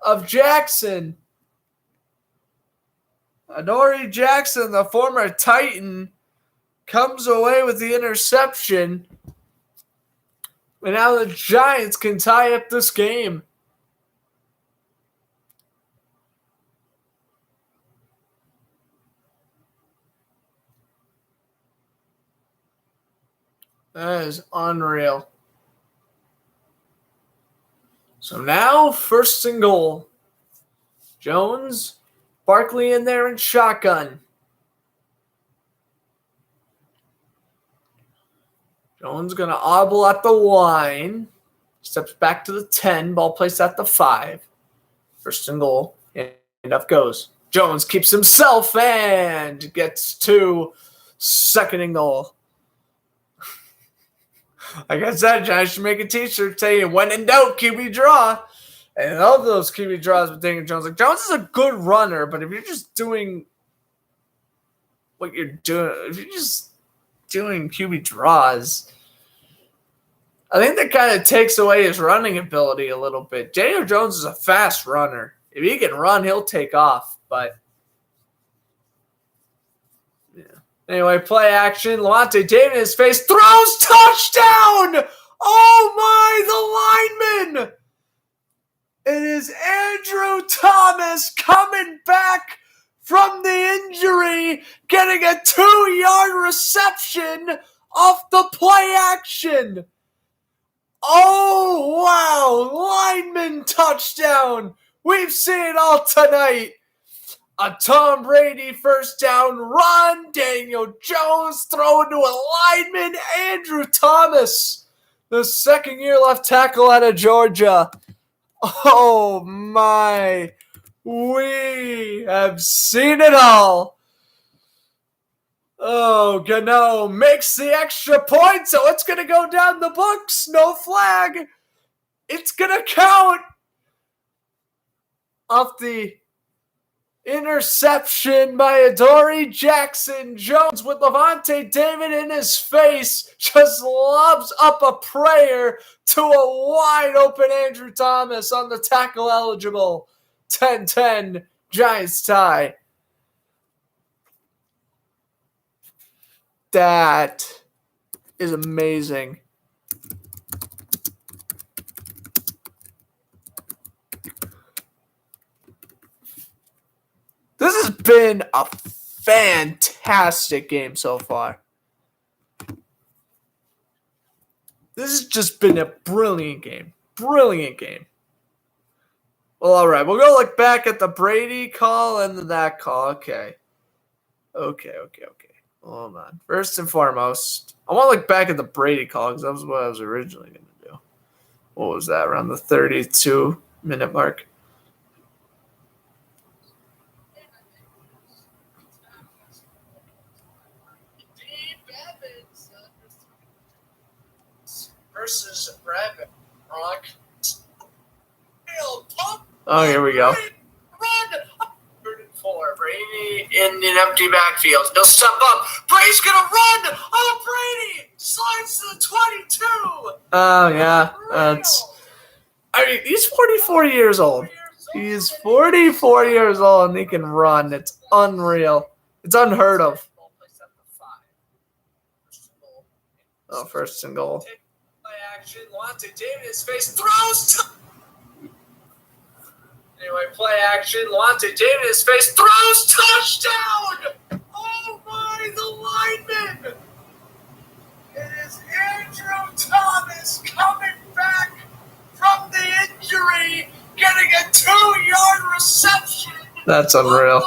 of Jackson. Adoree Jackson, the former Titan, comes away with the interception. And now the Giants can tie up this game. That is unreal. So now, 1st and goal. Jones, Barkley in there in shotgun. Jones going to audible at the line. Steps back to the 10. Ball placed at the 5. 1st and goal. And up goes. Jones keeps himself and gets to 2nd and goal. Like I said, I should make a t-shirt saying, when in doubt, QB draw. And I love those QB draws with Daniel Jones. Like, Jones is a good runner, but if you're just doing what you're doing, if you're just doing QB draws, I think that kind of takes away his running ability a little bit. Daniel Jones is a fast runner. If he can run, he'll take off. But yeah. Anyway, play action. Levante David in his face throws touchdown. Oh my, the lineman. It is Andrew Thomas coming back from the injury, getting a 2-yard reception off the play action. Oh, wow. Lineman touchdown. We've seen it all tonight. A Tom Brady 1st down run. Daniel Jones throwing to a lineman. Andrew Thomas, the 2nd-year left tackle out of Georgia. Oh, my. We have seen it all. Oh, Gano makes the extra point, so it's going to go down the books. No flag. It's going to count. Off the interception by Adoree Jackson, Jones with Levante David in his face just lobs up a prayer to a wide-open Andrew Thomas on the tackle eligible. 10-10, Giants tie. That is amazing. This has been a fantastic game so far. This has just been a brilliant game. Brilliant game. Well, all right. We'll go look back at the Brady call and that call. Okay. Hold on. First and foremost, I want to look back at the Brady call because that was what I was originally going to do. What was that? Around the 32-minute mark. Oh, here we go. Brady in an empty backfield. He'll step up. Brady's going to run. Oh, Brady slides to the 22. Oh, yeah. He's 44 years old. He's 44 years old, and he can run. It's unreal. It's unheard of. Oh, first and goal. Play action. Lante Davis face throws. Anyway, play action. Lante Davis face throws. Touchdown! Oh my, the lineman! It is Andrew Thomas coming back from the injury, getting a 2-yard reception. That's unreal.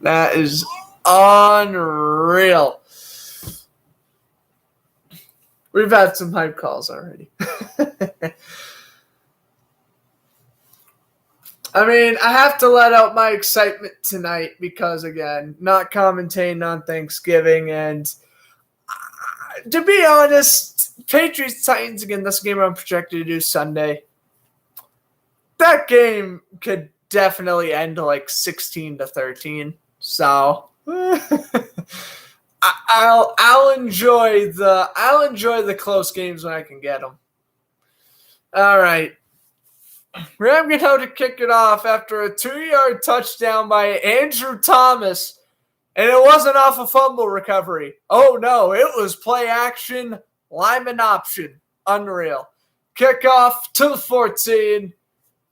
That is unreal. We've had some hype calls already. I mean, I have to let out my excitement tonight because, again, not commentating on Thanksgiving. And to be honest, Patriots-Titans, again, this game I'm projected to do Sunday. That game could definitely end like 16-13. So I'll enjoy the close games when I can get them. All right. Ram get out to kick it off after a 2-yard touchdown by Andrew Thomas, and it wasn't off a fumble recovery. Oh, no, it was play action, lineman option. Unreal. Kickoff to the 14,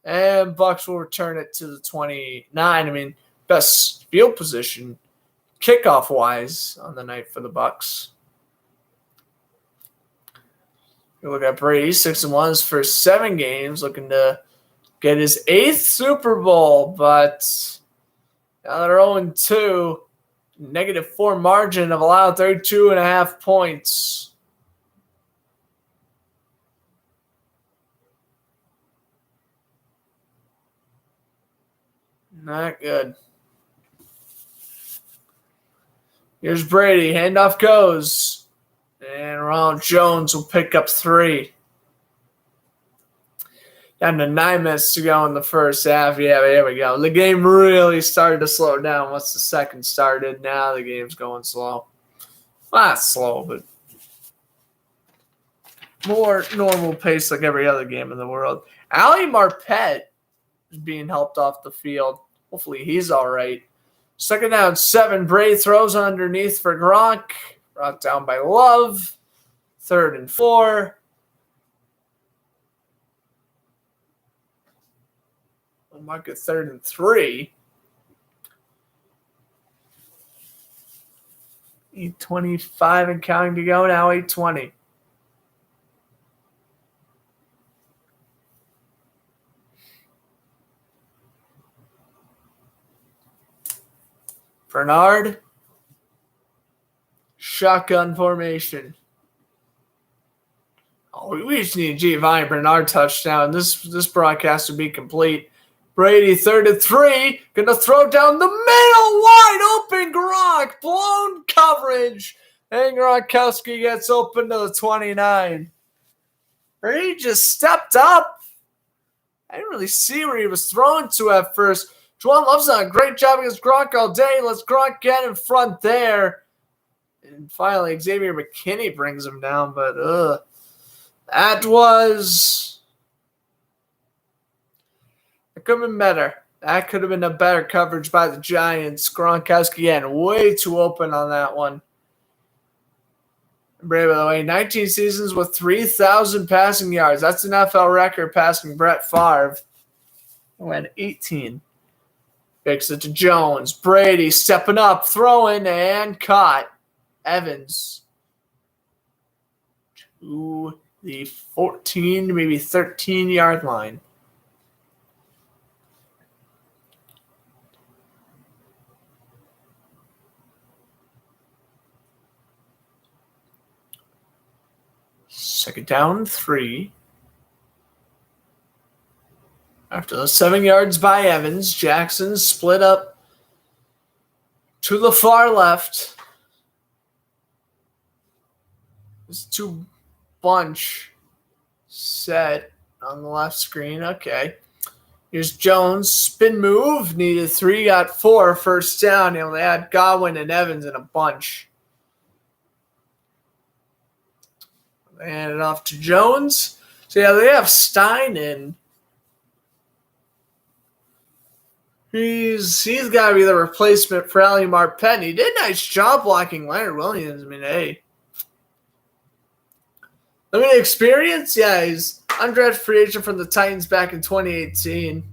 and Bucs will return it to the 29. I mean, best field position kickoff-wise on the night for the Bucs. You look at Brady, 6-1 for 7 games, looking to get his 8th Super Bowl, but now they're 0-2, -4 margin of allowed 32.5 points. Not good. Here's Brady. Handoff goes. And Ronald Jones will pick up 3. Down to 9 minutes to go in the first half. Yeah, there we go. The game really started to slow down once the second started. Now the game's going slow. Well, not slow, but more normal pace like every other game in the world. Ali Marpet is being helped off the field. Hopefully he's all right. 2nd down, 7. Brady throws underneath for Gronk. Brought down by Love. 3rd and 4. We'll mark it 3rd and 3. 8:25 and counting to go. Now 8:20. Bernard. Shotgun formation. Oh, we just need a Giovanni Bernard touchdown. This broadcast would be complete. Brady, 3rd and 3. Going to throw down the middle. Wide open Gronk. Blown coverage. And Gronkowski gets open to the 29. Brady just stepped up. I didn't really see where he was throwing to at first. Juwan Love's done a great job against Gronk all day. Let's Gronk get in front there. And finally, Xavier McKinney brings him down. But that was... It could have been better. That could have been a better coverage by the Giants. Gronkowski again, way too open on that one. Brady, by the way, 19 seasons with 3,000 passing yards. That's an NFL record passing Brett Favre, who had 18. Kicks it to Jones. Brady stepping up, throwing, and caught. Evans to the 14, maybe 13-yard line. Second down, 3. After the 7 yards by Evans, Jackson split up to the far left. It's 2 bunch set on the left screen. Okay. Here's Jones. Spin move. Needed 3, got 4. First down. They had Godwin and Evans in a bunch. They hand it off to Jones. So, yeah, they have Stein in. He's got to be the replacement for Ali Marpet. He did a nice job blocking Leonard Williams. I mean, hey. Limited experience? Yeah, he's undrafted free agent from the Titans back in 2018.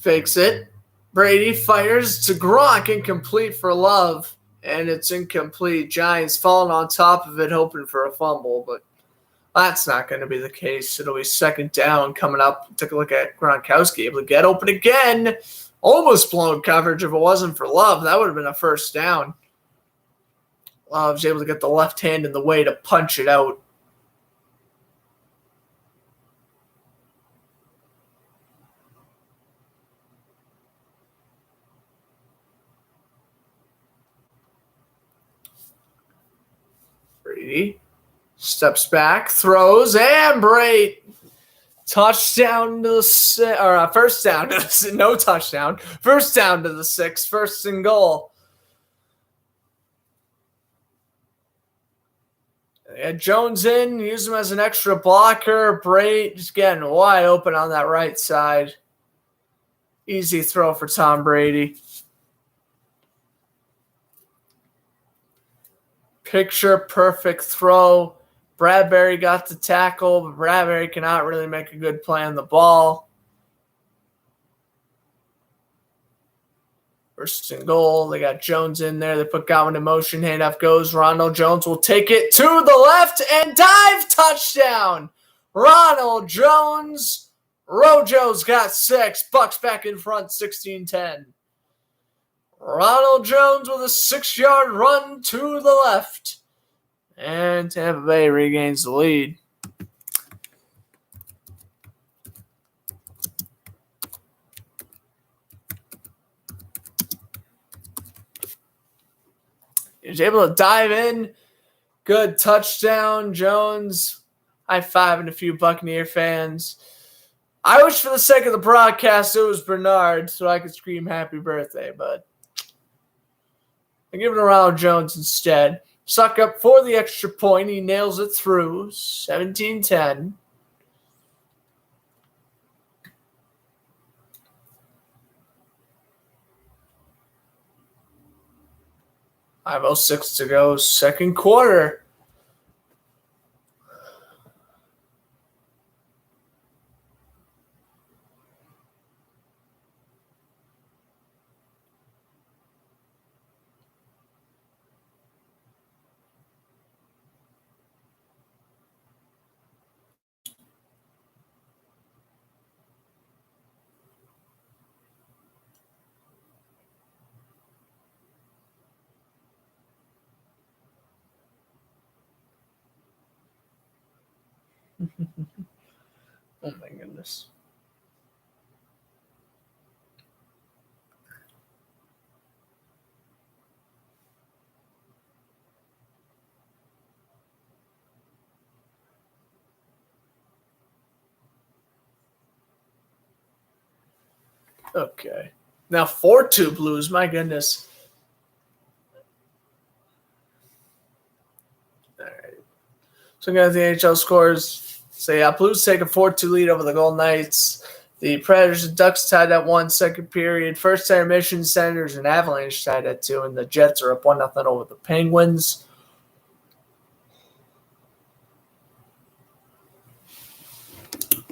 Fakes it. Brady fires to Gronk, incomplete for Love, and it's incomplete. Giants falling on top of it, hoping for a fumble, but that's not going to be the case. It'll be second down coming up. Took a look at Gronkowski, able to get open again. Almost blown coverage if it wasn't for Love. That would have been a first down. Love's able to get the left hand in the way to punch it out. Brady steps back, throws, and Brady. Touchdown to the first down to the no touchdown. First down to the 6, first and goal. They had Jones in, use him as an extra blocker. Brady just getting wide open on that right side. Easy throw for Tom Brady. Picture perfect throw. Bradbury got the tackle, but Bradbury cannot really make a good play on the ball. First and goal. They got Jones in there. They put Godwin in motion. Handoff goes. Ronald Jones will take it to the left and dive. Touchdown. Ronald Jones. Rojo's got 6. Bucks back in front, 16-10. Ronald Jones with a 6-yard run to the left. And Tampa Bay regains the lead. He was able to dive in. Good touchdown, Jones. High-fiving a few Buccaneer fans. I wish for the sake of the broadcast it was Bernard so I could scream happy birthday, but I give it to Ronald Jones instead. Suck up for the extra point. He nails it through. 17-10. .506 to go. Second quarter. Oh my goodness. Okay. Now 4-2 Blues. My goodness. All right. So I'm going to the Nhl Scores. So, yeah, Blues take a 4-2 lead over the Golden Knights. The Predators and Ducks tied at 1 second period. First intermission, Senators and Avalanche tied at 2. And the Jets are up 1-0 over the Penguins.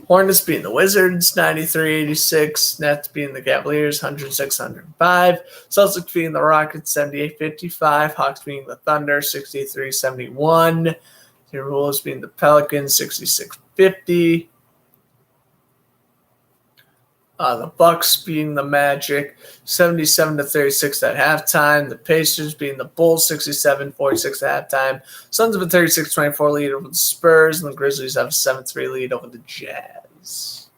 Hornets beating the Wizards, 93-86. Nets beating the Cavaliers, 106-105. Celtics beating the Rockets, 78-55. Hawks beating the Thunder, 63-71. Timberwolves beating the Pelicans, 66-50. The Bucks beating the Magic, 77-36 at halftime. The Pacers beating the Bulls, 67-46 at halftime. Suns have a 36-24 lead over the Spurs, and the Grizzlies have a 7-3 lead over the Jazz.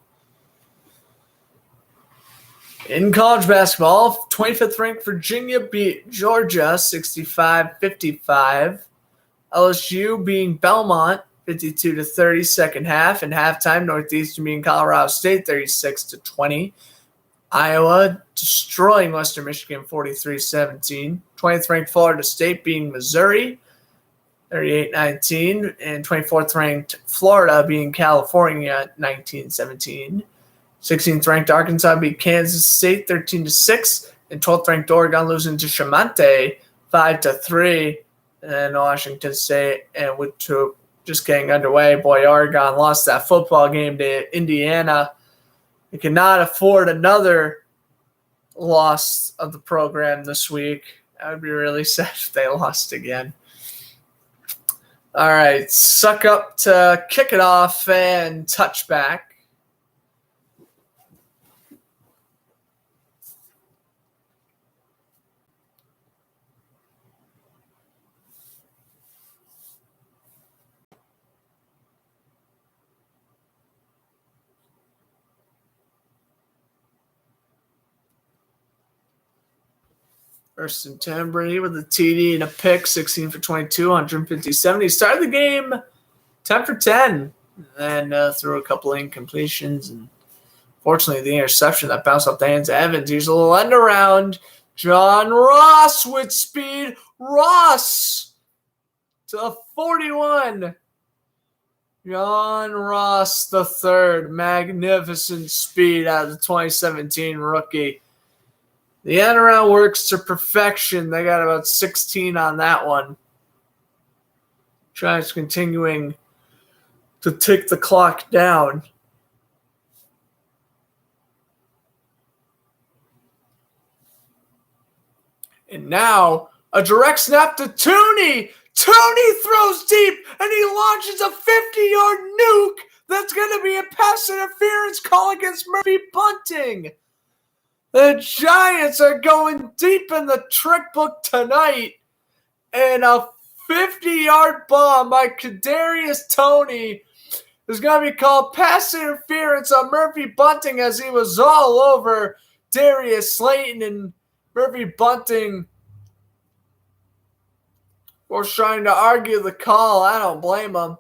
In college basketball, 25th ranked Virginia beat Georgia, 65-55. LSU being Belmont 52-30 second half, and halftime Northeastern being Colorado State 36-20. Iowa destroying Western Michigan 43-17. 20th ranked Florida State being Missouri 38-19, and 24th ranked Florida being California 19-17. 16th ranked Arkansas beat Kansas State 13-6, and 12th ranked Oregon losing to Chamante 5-3. And then Washington State and Winthrop just getting underway. Boy, Oregon lost that football game to Indiana. They cannot afford another loss of the program this week. I would be really sad if they lost again. All right, suck up to kick it off and touchback. First and 10, Brady with a TD and a pick, 16 for 22, 157. He started the game 10 for 10, and then threw a couple of incompletions. And fortunately, the interception that bounced off the hands of Evans. Here's a little end around. John Ross with speed. Ross to 41. John Ross the third. Magnificent speed out of the 2017 rookie. The end around works to perfection. They got about 16 on that one. Giants continuing to tick the clock down. And now a direct snap to Tooney. Tooney throws deep and he launches a 50-yard nuke. That's going to be a pass interference call against Murphy Bunting. The Giants are going deep in the trick book tonight, and a 50-yard bomb by Kadarius Toney is going to be called pass interference on Murphy Bunting as he was all over Darius Slayton, and Murphy Bunting was trying to argue the call. I don't blame him.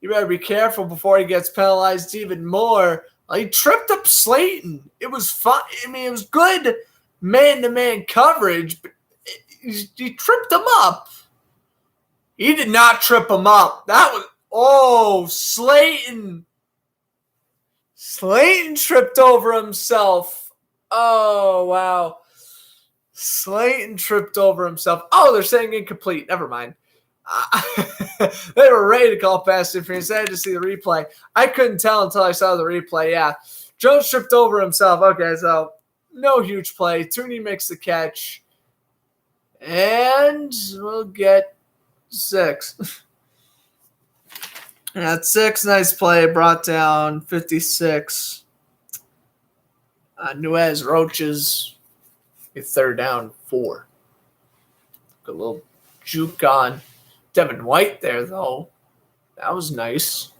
You better be careful before he gets penalized even more. He tripped up Slayton. It was fun. I mean, it was good man-to-man coverage, but he tripped him up. He did not trip him up. That was, Slayton. Slayton tripped over himself. Oh, wow. Slayton tripped over himself. Oh, they're saying incomplete. Never mind. They were ready to call pass interference. I had to see the replay. I couldn't tell until I saw the replay. Yeah, Jones tripped over himself. Okay, so no huge play. Tooney makes the catch, and we'll get 6. That's 6. Nice play. Brought down 56. Nuez Roaches get third down 4. Good little juke on Devin White there, though. That was nice.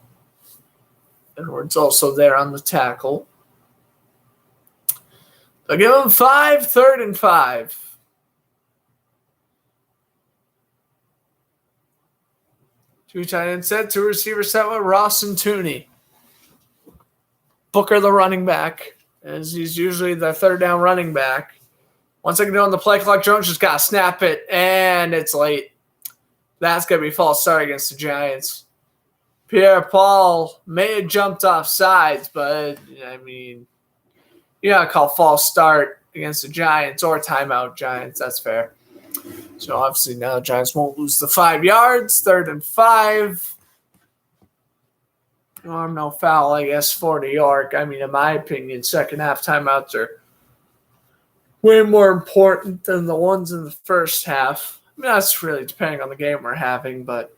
Edwards also there on the tackle. They'll give him 5, 3rd and 5. Two tight end set, 2 receivers set with Ross and Tooney. Booker the running back, as he's usually the third down running back. 1 second to go on the play clock. Jones just got to snap it, and it's late. That's going to be a false start against the Giants. Pierre-Paul may have jumped off sides, but, I mean, you got to call false start against the Giants or timeout Giants. That's fair. So, obviously, now the Giants won't lose the 5 yards. 3rd and 5. No foul, I guess, for New York. I mean, in my opinion, second half timeouts are way more important than the ones in the first half. I mean, that's really depending on the game we're having, but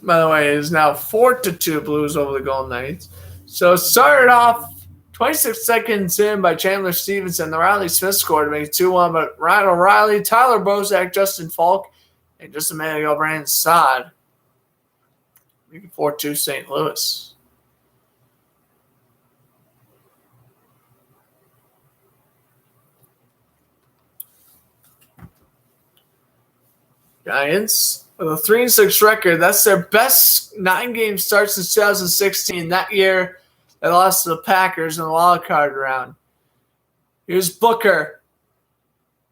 by the way, it is now 4-2 Blues over the Golden Knights. So it started off 26 seconds in by Chandler Stevenson. The Riley Smith scored to make it 2-1, but Ryan O'Reilly, Tyler Bozak, Justin Falk, and just a minute ago, Brandon Saad making 4-2 St. Louis. Giants with a 3-6 record. That's their best 9-game start since 2016. That year, they lost to the Packers in the wild card round. Here's Booker.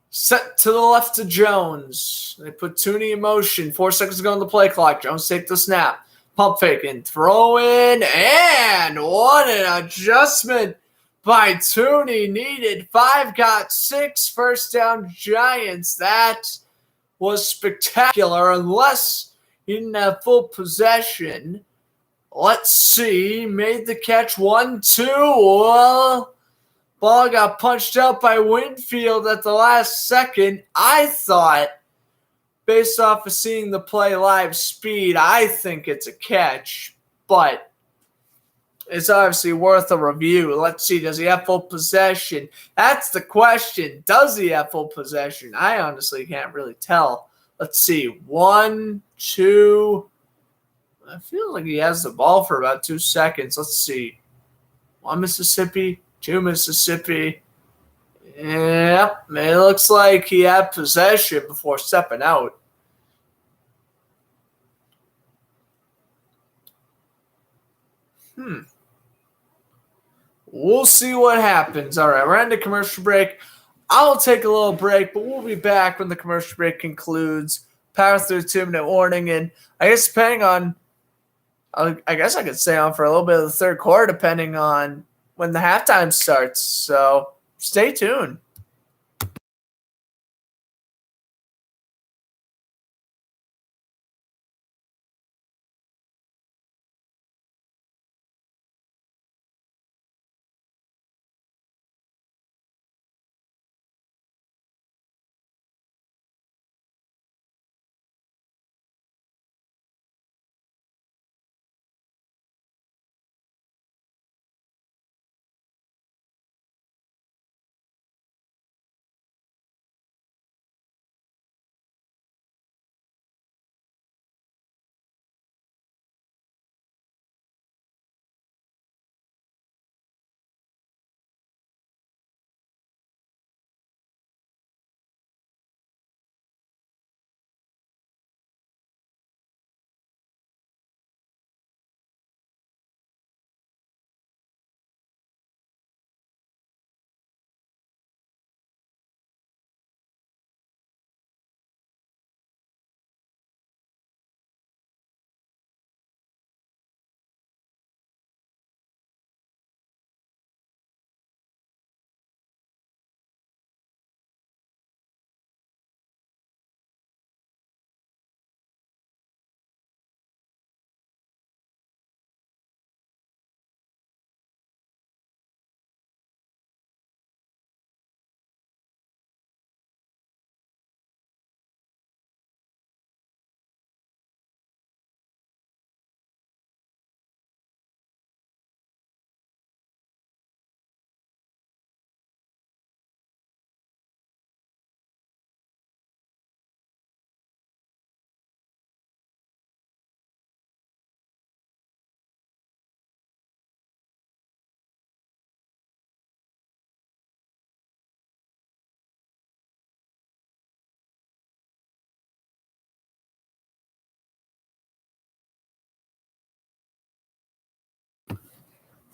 Set to the left to Jones. They put Tooney in motion. 4 seconds to go on the play clock. Jones take the snap. Pump faking. Throw in. And what an adjustment by Tooney. Needed 5, got 6. First down, Giants. That was spectacular unless he didn't have full possession. Let's see. Made the catch. 1-2. Well, ball got punched out by Winfield at the last second. I thought, based off of seeing the play live speed, I think it's a catch. But it's obviously worth a review. Let's see. Does he have full possession? That's the question. Does he have full possession? I honestly can't really tell. Let's see. 1, 2. I feel like he has the ball for about 2 seconds. Let's see. 1 Mississippi. 2 Mississippi. Yep, it looks like he had possession before stepping out. We'll see what happens. All right, we're on to commercial break. I'll take a little break, but we'll be back when the commercial break concludes. Power through 2-minute warning, and I guess depending on, I guess I could stay on for a little bit of the third quarter, depending on when the halftime starts. So stay tuned.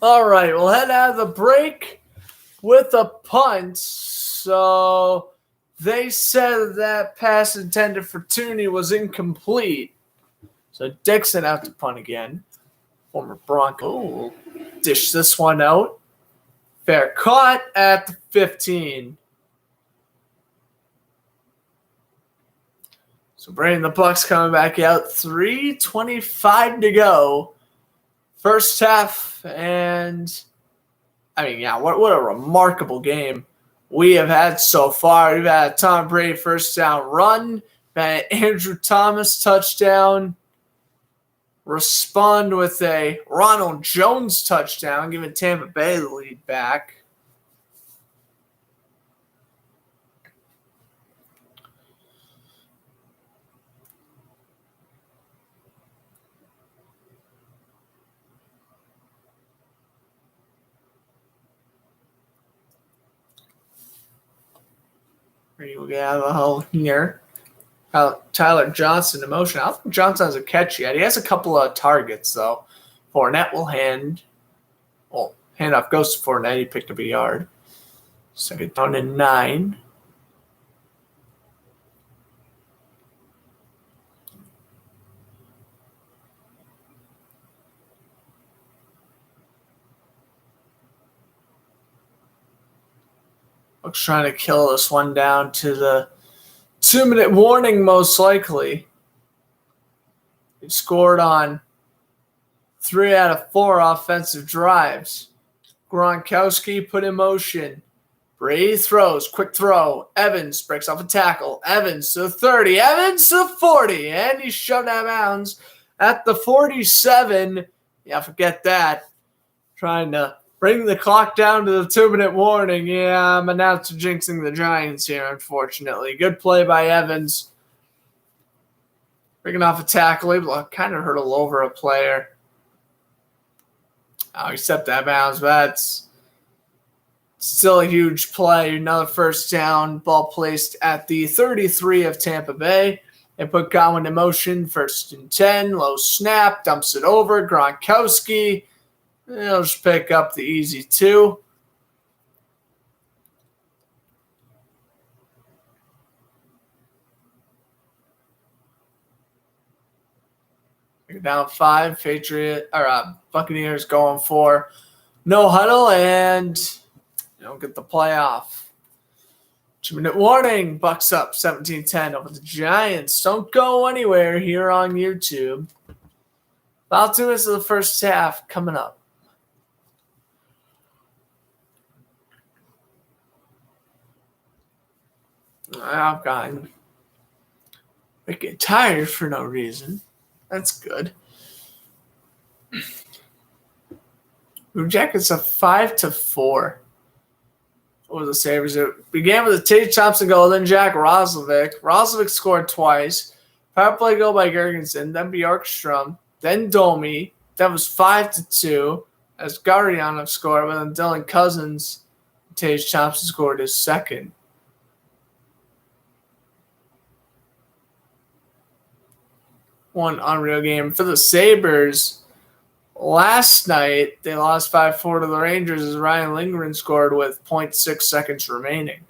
All right, we'll head out of the break with a punt. So they said that pass intended for Tooney was incomplete. So Dixon out to punt again. Former Bronco. Dish this one out. Fair caught at the 15. So bringing the Bucs coming back out. 3:25 to go. First half, and I mean, yeah, what a remarkable game we have had so far. We've had a Tom Brady first down run, we've had an Andrew Thomas touchdown, respond with a Ronald Jones touchdown, giving Tampa Bay the lead back. We have a hole here. Tyler Johnson in motion. I don't think Johnson has a catch yet. He has a couple of targets, though. Fournette will hand off goes to Fournette. He picked up a yard. Second down and 9. Bucks trying to kill this one down to the 2-minute warning, most likely. He scored on 3 out of 4 offensive drives. Gronkowski put in motion. Brady throws, quick throw. Evans breaks off a tackle. Evans to 30. Evans to 40. And he's shoved out of bounds at the 47. Yeah, forget that. Trying to bring the clock down to the 2-minute warning. Yeah, I'm announcer jinxing the Giants here, unfortunately. Good play by Evans. Breaking off a tackle. Able to kind of hurdle over a player. Oh, he stepped out of bounds, but that's still a huge play. Another first down. Ball placed at the 33 of Tampa Bay. They put Godwin in motion. 1st and 10. Low snap. Dumps it over. Gronkowski. He'll just pick up the easy 2. Down 5. Buccaneers going for no huddle and get the playoff. 2-minute warning. Bucks up 17-10 over the Giants. Don't go anywhere here on YouTube. About 2 minutes of the first half coming up. I've gotten get tired for no reason. That's good. Blue Jackets up 5-4 over the Sabres. It began with a Tage Thompson goal, then Jack Roslovic. Roslovic scored twice. Power play goal by Gergensen, then Bjorkstrom, then Domi. That was 5-2 as Gurianov scored, but then Dylan Cousins, Tage Thompson scored his second. One unreal game for the Sabres. Last night, they lost 5-4 to the Rangers as Ryan Lindgren scored with 0.6 seconds remaining.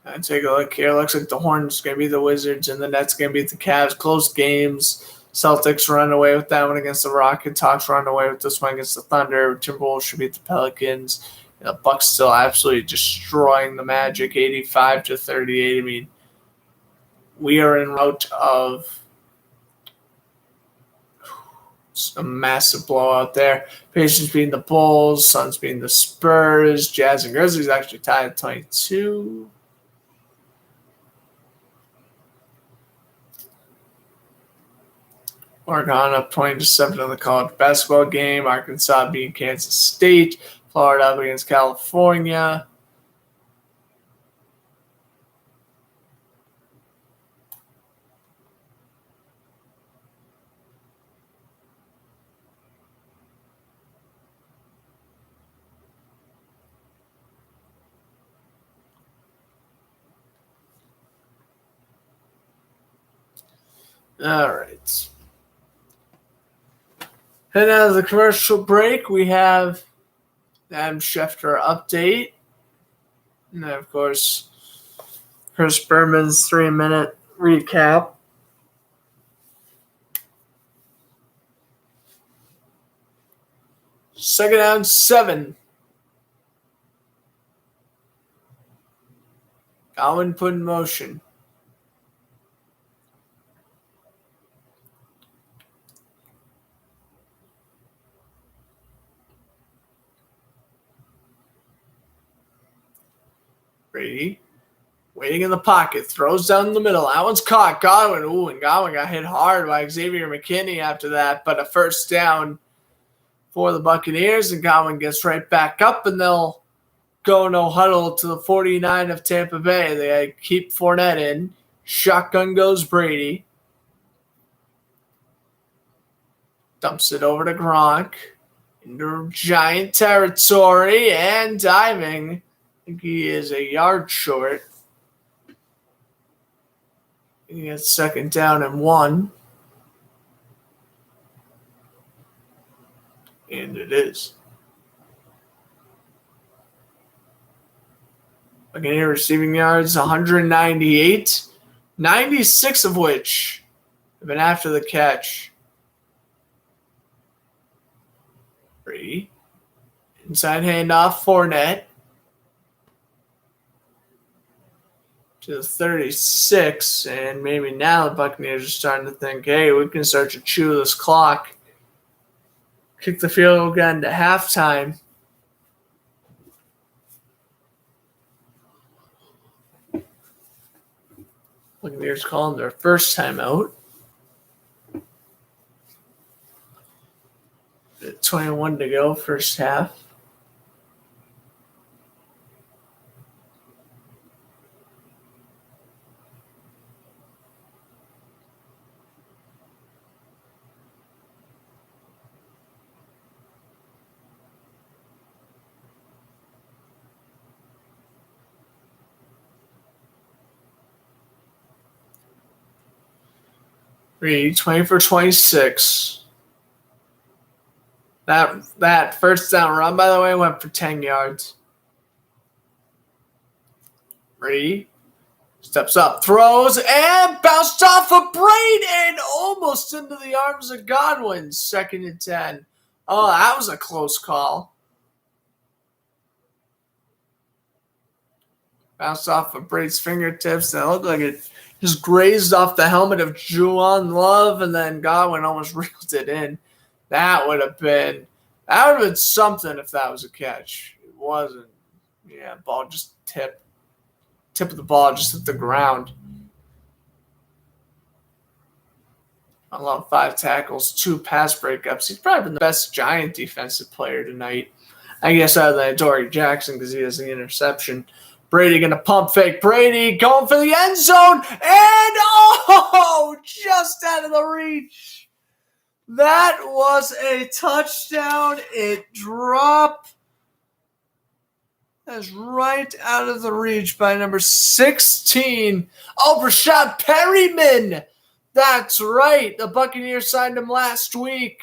And take a look here. Looks like the Hornets going to be the Wizards and the Nets going to beat the Cavs. Close games. Celtics run away with that one against the Rockets. Hawks run away with this one against the Thunder. Timberwolves should beat the Pelicans. The Bucks still absolutely destroying the Magic, 85-38. I mean, we are en route of a massive blowout there. Pacers beating the Bulls, Suns beating the Spurs, Jazz and Grizzlies actually tied at 22. Oregon up 20-7 in the college basketball game. Arkansas beating Kansas State. Florida up against California. All right. Heading out of the commercial break, we have Adam Schefter update. And then, of course, Chris Berman's 3-minute recap. Second down, 7. Godwin put in motion. Brady, waiting in the pocket, throws down the middle. That one's caught. Godwin, and Godwin got hit hard by Xavier McKinney after that, but a first down for the Buccaneers, and Godwin gets right back up, and they'll go no huddle to the 49 of Tampa Bay. They keep Fournette in. Shotgun goes Brady. Dumps it over to Gronk. Into Giant territory and diving. I think he is a yard short. He gets 2nd down and 1. And it is. Buccaneers receiving yards, 198. 96 of which have been after the catch. Brady. Inside handoff, Fournette. To the 36. And maybe now the Buccaneers are starting to think, hey, we can start to chew this clock. Kick the field goal again to halftime. Buccaneers calling their first timeout. 21 to go, first half. Reed, 20 for 26. That first down run, by the way, went for 10 yards. Reed steps up, throws, and bounced off a braid and almost into the arms of Godwin. 2nd and 10. Oh, that was a close call. Bounced off of Braid's fingertips, and it looked like it just grazed off the helmet of Juwan Love, and then Godwin almost reeled it in. That would have been something if that was a catch. It wasn't. Yeah, ball just tip of the ball just hit the ground. I love 5 tackles, 2 pass breakups. He's probably been the best Giant defensive player tonight. I guess other than Dory Jackson because he has the interception. Brady going to pump fake. Brady going for the end zone. And, just out of the reach. That was a touchdown. It dropped. That's right out of the reach by number 16. Oh, Rashad Perryman. That's right. The Buccaneers signed him last week.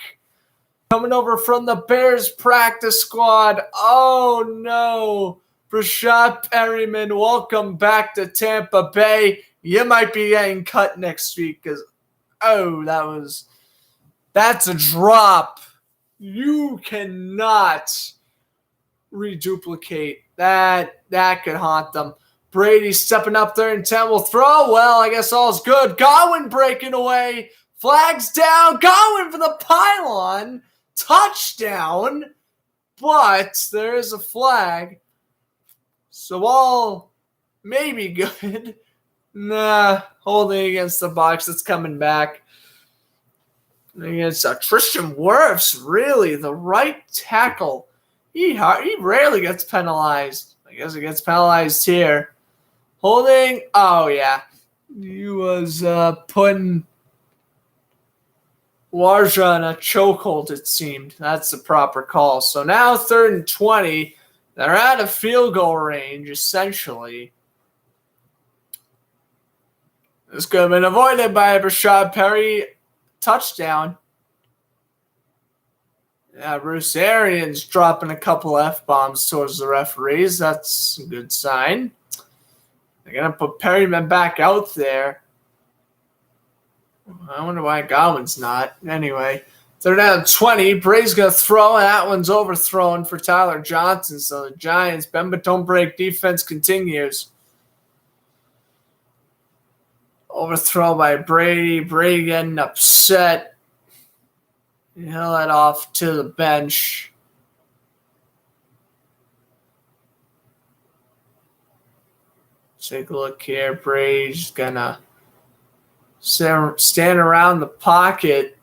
Coming over from the Bears practice squad. Oh, no. Rashad Perryman, welcome back to Tampa Bay. You might be getting cut next week because, that's a drop. You cannot reduplicate that. That could haunt them. Brady stepping up there and 10 will throw. Well, I guess all's good. Godwin breaking away. Flags down. Godwin for the pylon. Touchdown. But there is a flag. So all may be good. Nah, holding against the box. It's coming back. Against Tristan Wirfs, really, the right tackle. He rarely gets penalized. I guess he gets penalized here. Holding. Oh, yeah. He was putting Warja in a chokehold, it seemed. That's the proper call. So now 3rd and 20. They're out of field goal range, essentially. This could have been avoided by Rashad Perry. Touchdown. Yeah, Bruce Arians dropping a couple F-bombs towards the referees. That's a good sign. They're going to put Perryman back out there. I wonder why Godwin's not. Anyway, they're down 20. Brady's going to throw, and that one's overthrown for Tyler Johnson. So the Giants' bend but don't break defense continues. Overthrow by Brady. Brady getting upset. He'll head off to the bench. Take a look here. Brady's going to stand around the pocket.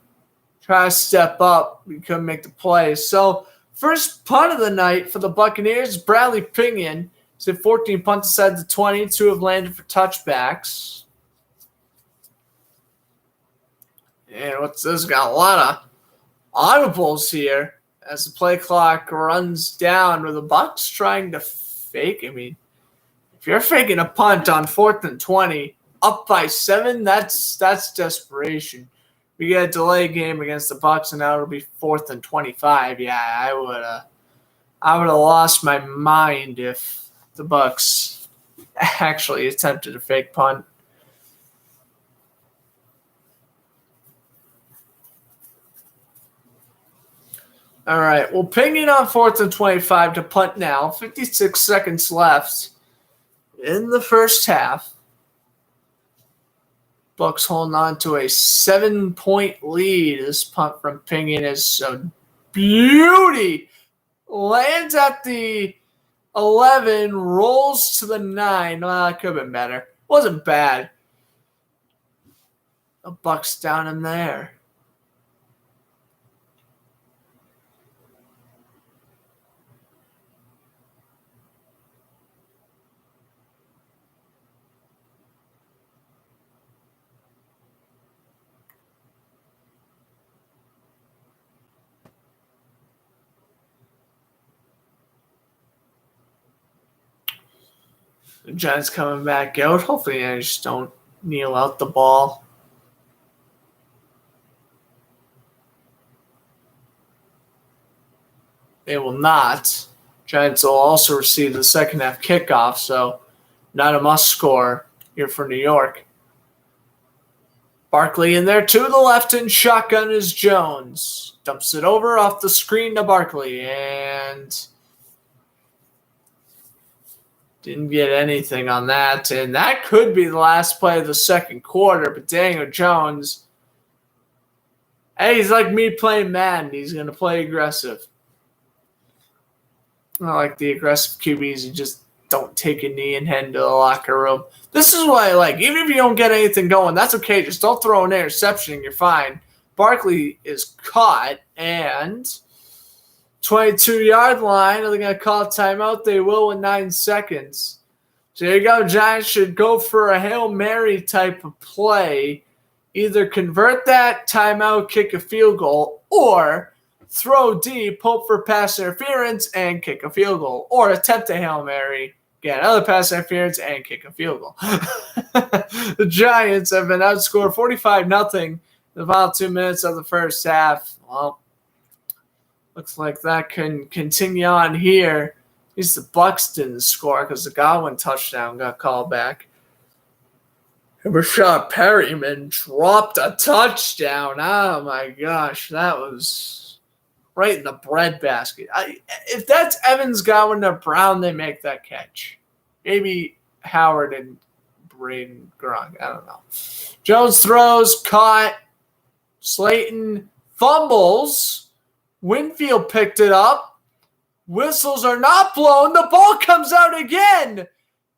Try to step up. We couldn't make the play. So, first punt of the night for the Buccaneers, Bradley Pinion. He's hit 14 punts inside the 20. 2 have landed for touchbacks. And what's this? Got a audibles here as the play clock runs down with the Bucs trying to fake. I mean, if you're faking a punt on 4th and 20, up by 7, that's desperation. We get a delay game against the Bucs, and now it'll be 4th and 25. Yeah, I would have lost my mind if the Bucs actually attempted a fake punt. All right, we'll ping it on 4th and 25 to punt now. 56 seconds left in the first half. Bucs holding on to a 7-point lead. This punt from Pingin is a beauty. Lands at the 11, rolls to the 9. Well, it could have been better. Wasn't bad. The Bucs down in there. The Giants coming back out. Hopefully I just don't kneel out the ball. They will not. Giants will also receive the second half kickoff, so not a must score here for New York. Barkley in there to the left, and shotgun is Jones. Dumps it over off the screen to Barkley, and didn't get anything on that. And that could be the last play of the second quarter, but Daniel Jones, hey, he's like me playing Madden. He's going to play aggressive. I like the aggressive QBs who just don't take a knee and head into the locker room. This is what I like. Even if you don't get anything going, that's okay. Just don't throw an interception and you're fine. Barkley is caught, and 22-yard line. Are they going to call a timeout? They will in 9 seconds. So there you go. Giants should go for a Hail Mary type of play. Either convert that timeout, kick a field goal, or throw deep, hope for pass interference, and kick a field goal. Or attempt a Hail Mary, get another pass interference, and kick a field goal. The Giants have been outscored 45-0 in the final 2 minutes of the first half. Well, looks like that can continue on here. At least the Bucs didn't score because the Godwin touchdown got called back. And Rashad Perryman dropped a touchdown. Oh, my gosh. That was right in the breadbasket. If that's Evans, Godwin, or Brown, they make that catch. Maybe Howard and Braden Gronk. I don't know. Jones throws, caught. Slayton fumbles. Winfield picked it up. Whistles are not blown. The ball comes out again.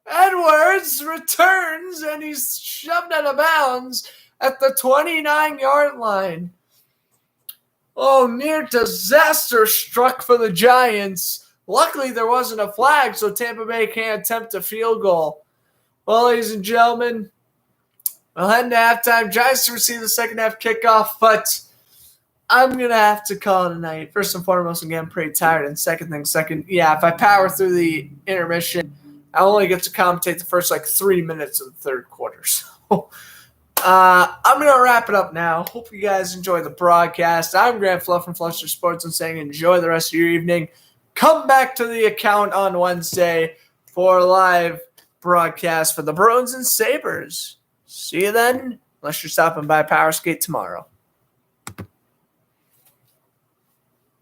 Edwards returns, and he's shoved out of bounds at the 29-yard line. Oh, near disaster struck for the Giants. Luckily, there wasn't a flag, so Tampa Bay can't attempt a field goal. Well, ladies and gentlemen, we'll head into halftime. Giants receive the second half kickoff, but I'm going to have to call it a night. First and foremost, I'm getting pretty tired. And second, if I power through the intermission, I only get to commentate the first 3 minutes of the third quarter. So I'm going to wrap it up now. Hope you guys enjoy the broadcast. I'm Grant Fluff from Fluster Sports and saying enjoy the rest of your evening. Come back to the account on Wednesday for a live broadcast for the Bruins and Sabres. See you then, unless you're stopping by Power Skate tomorrow.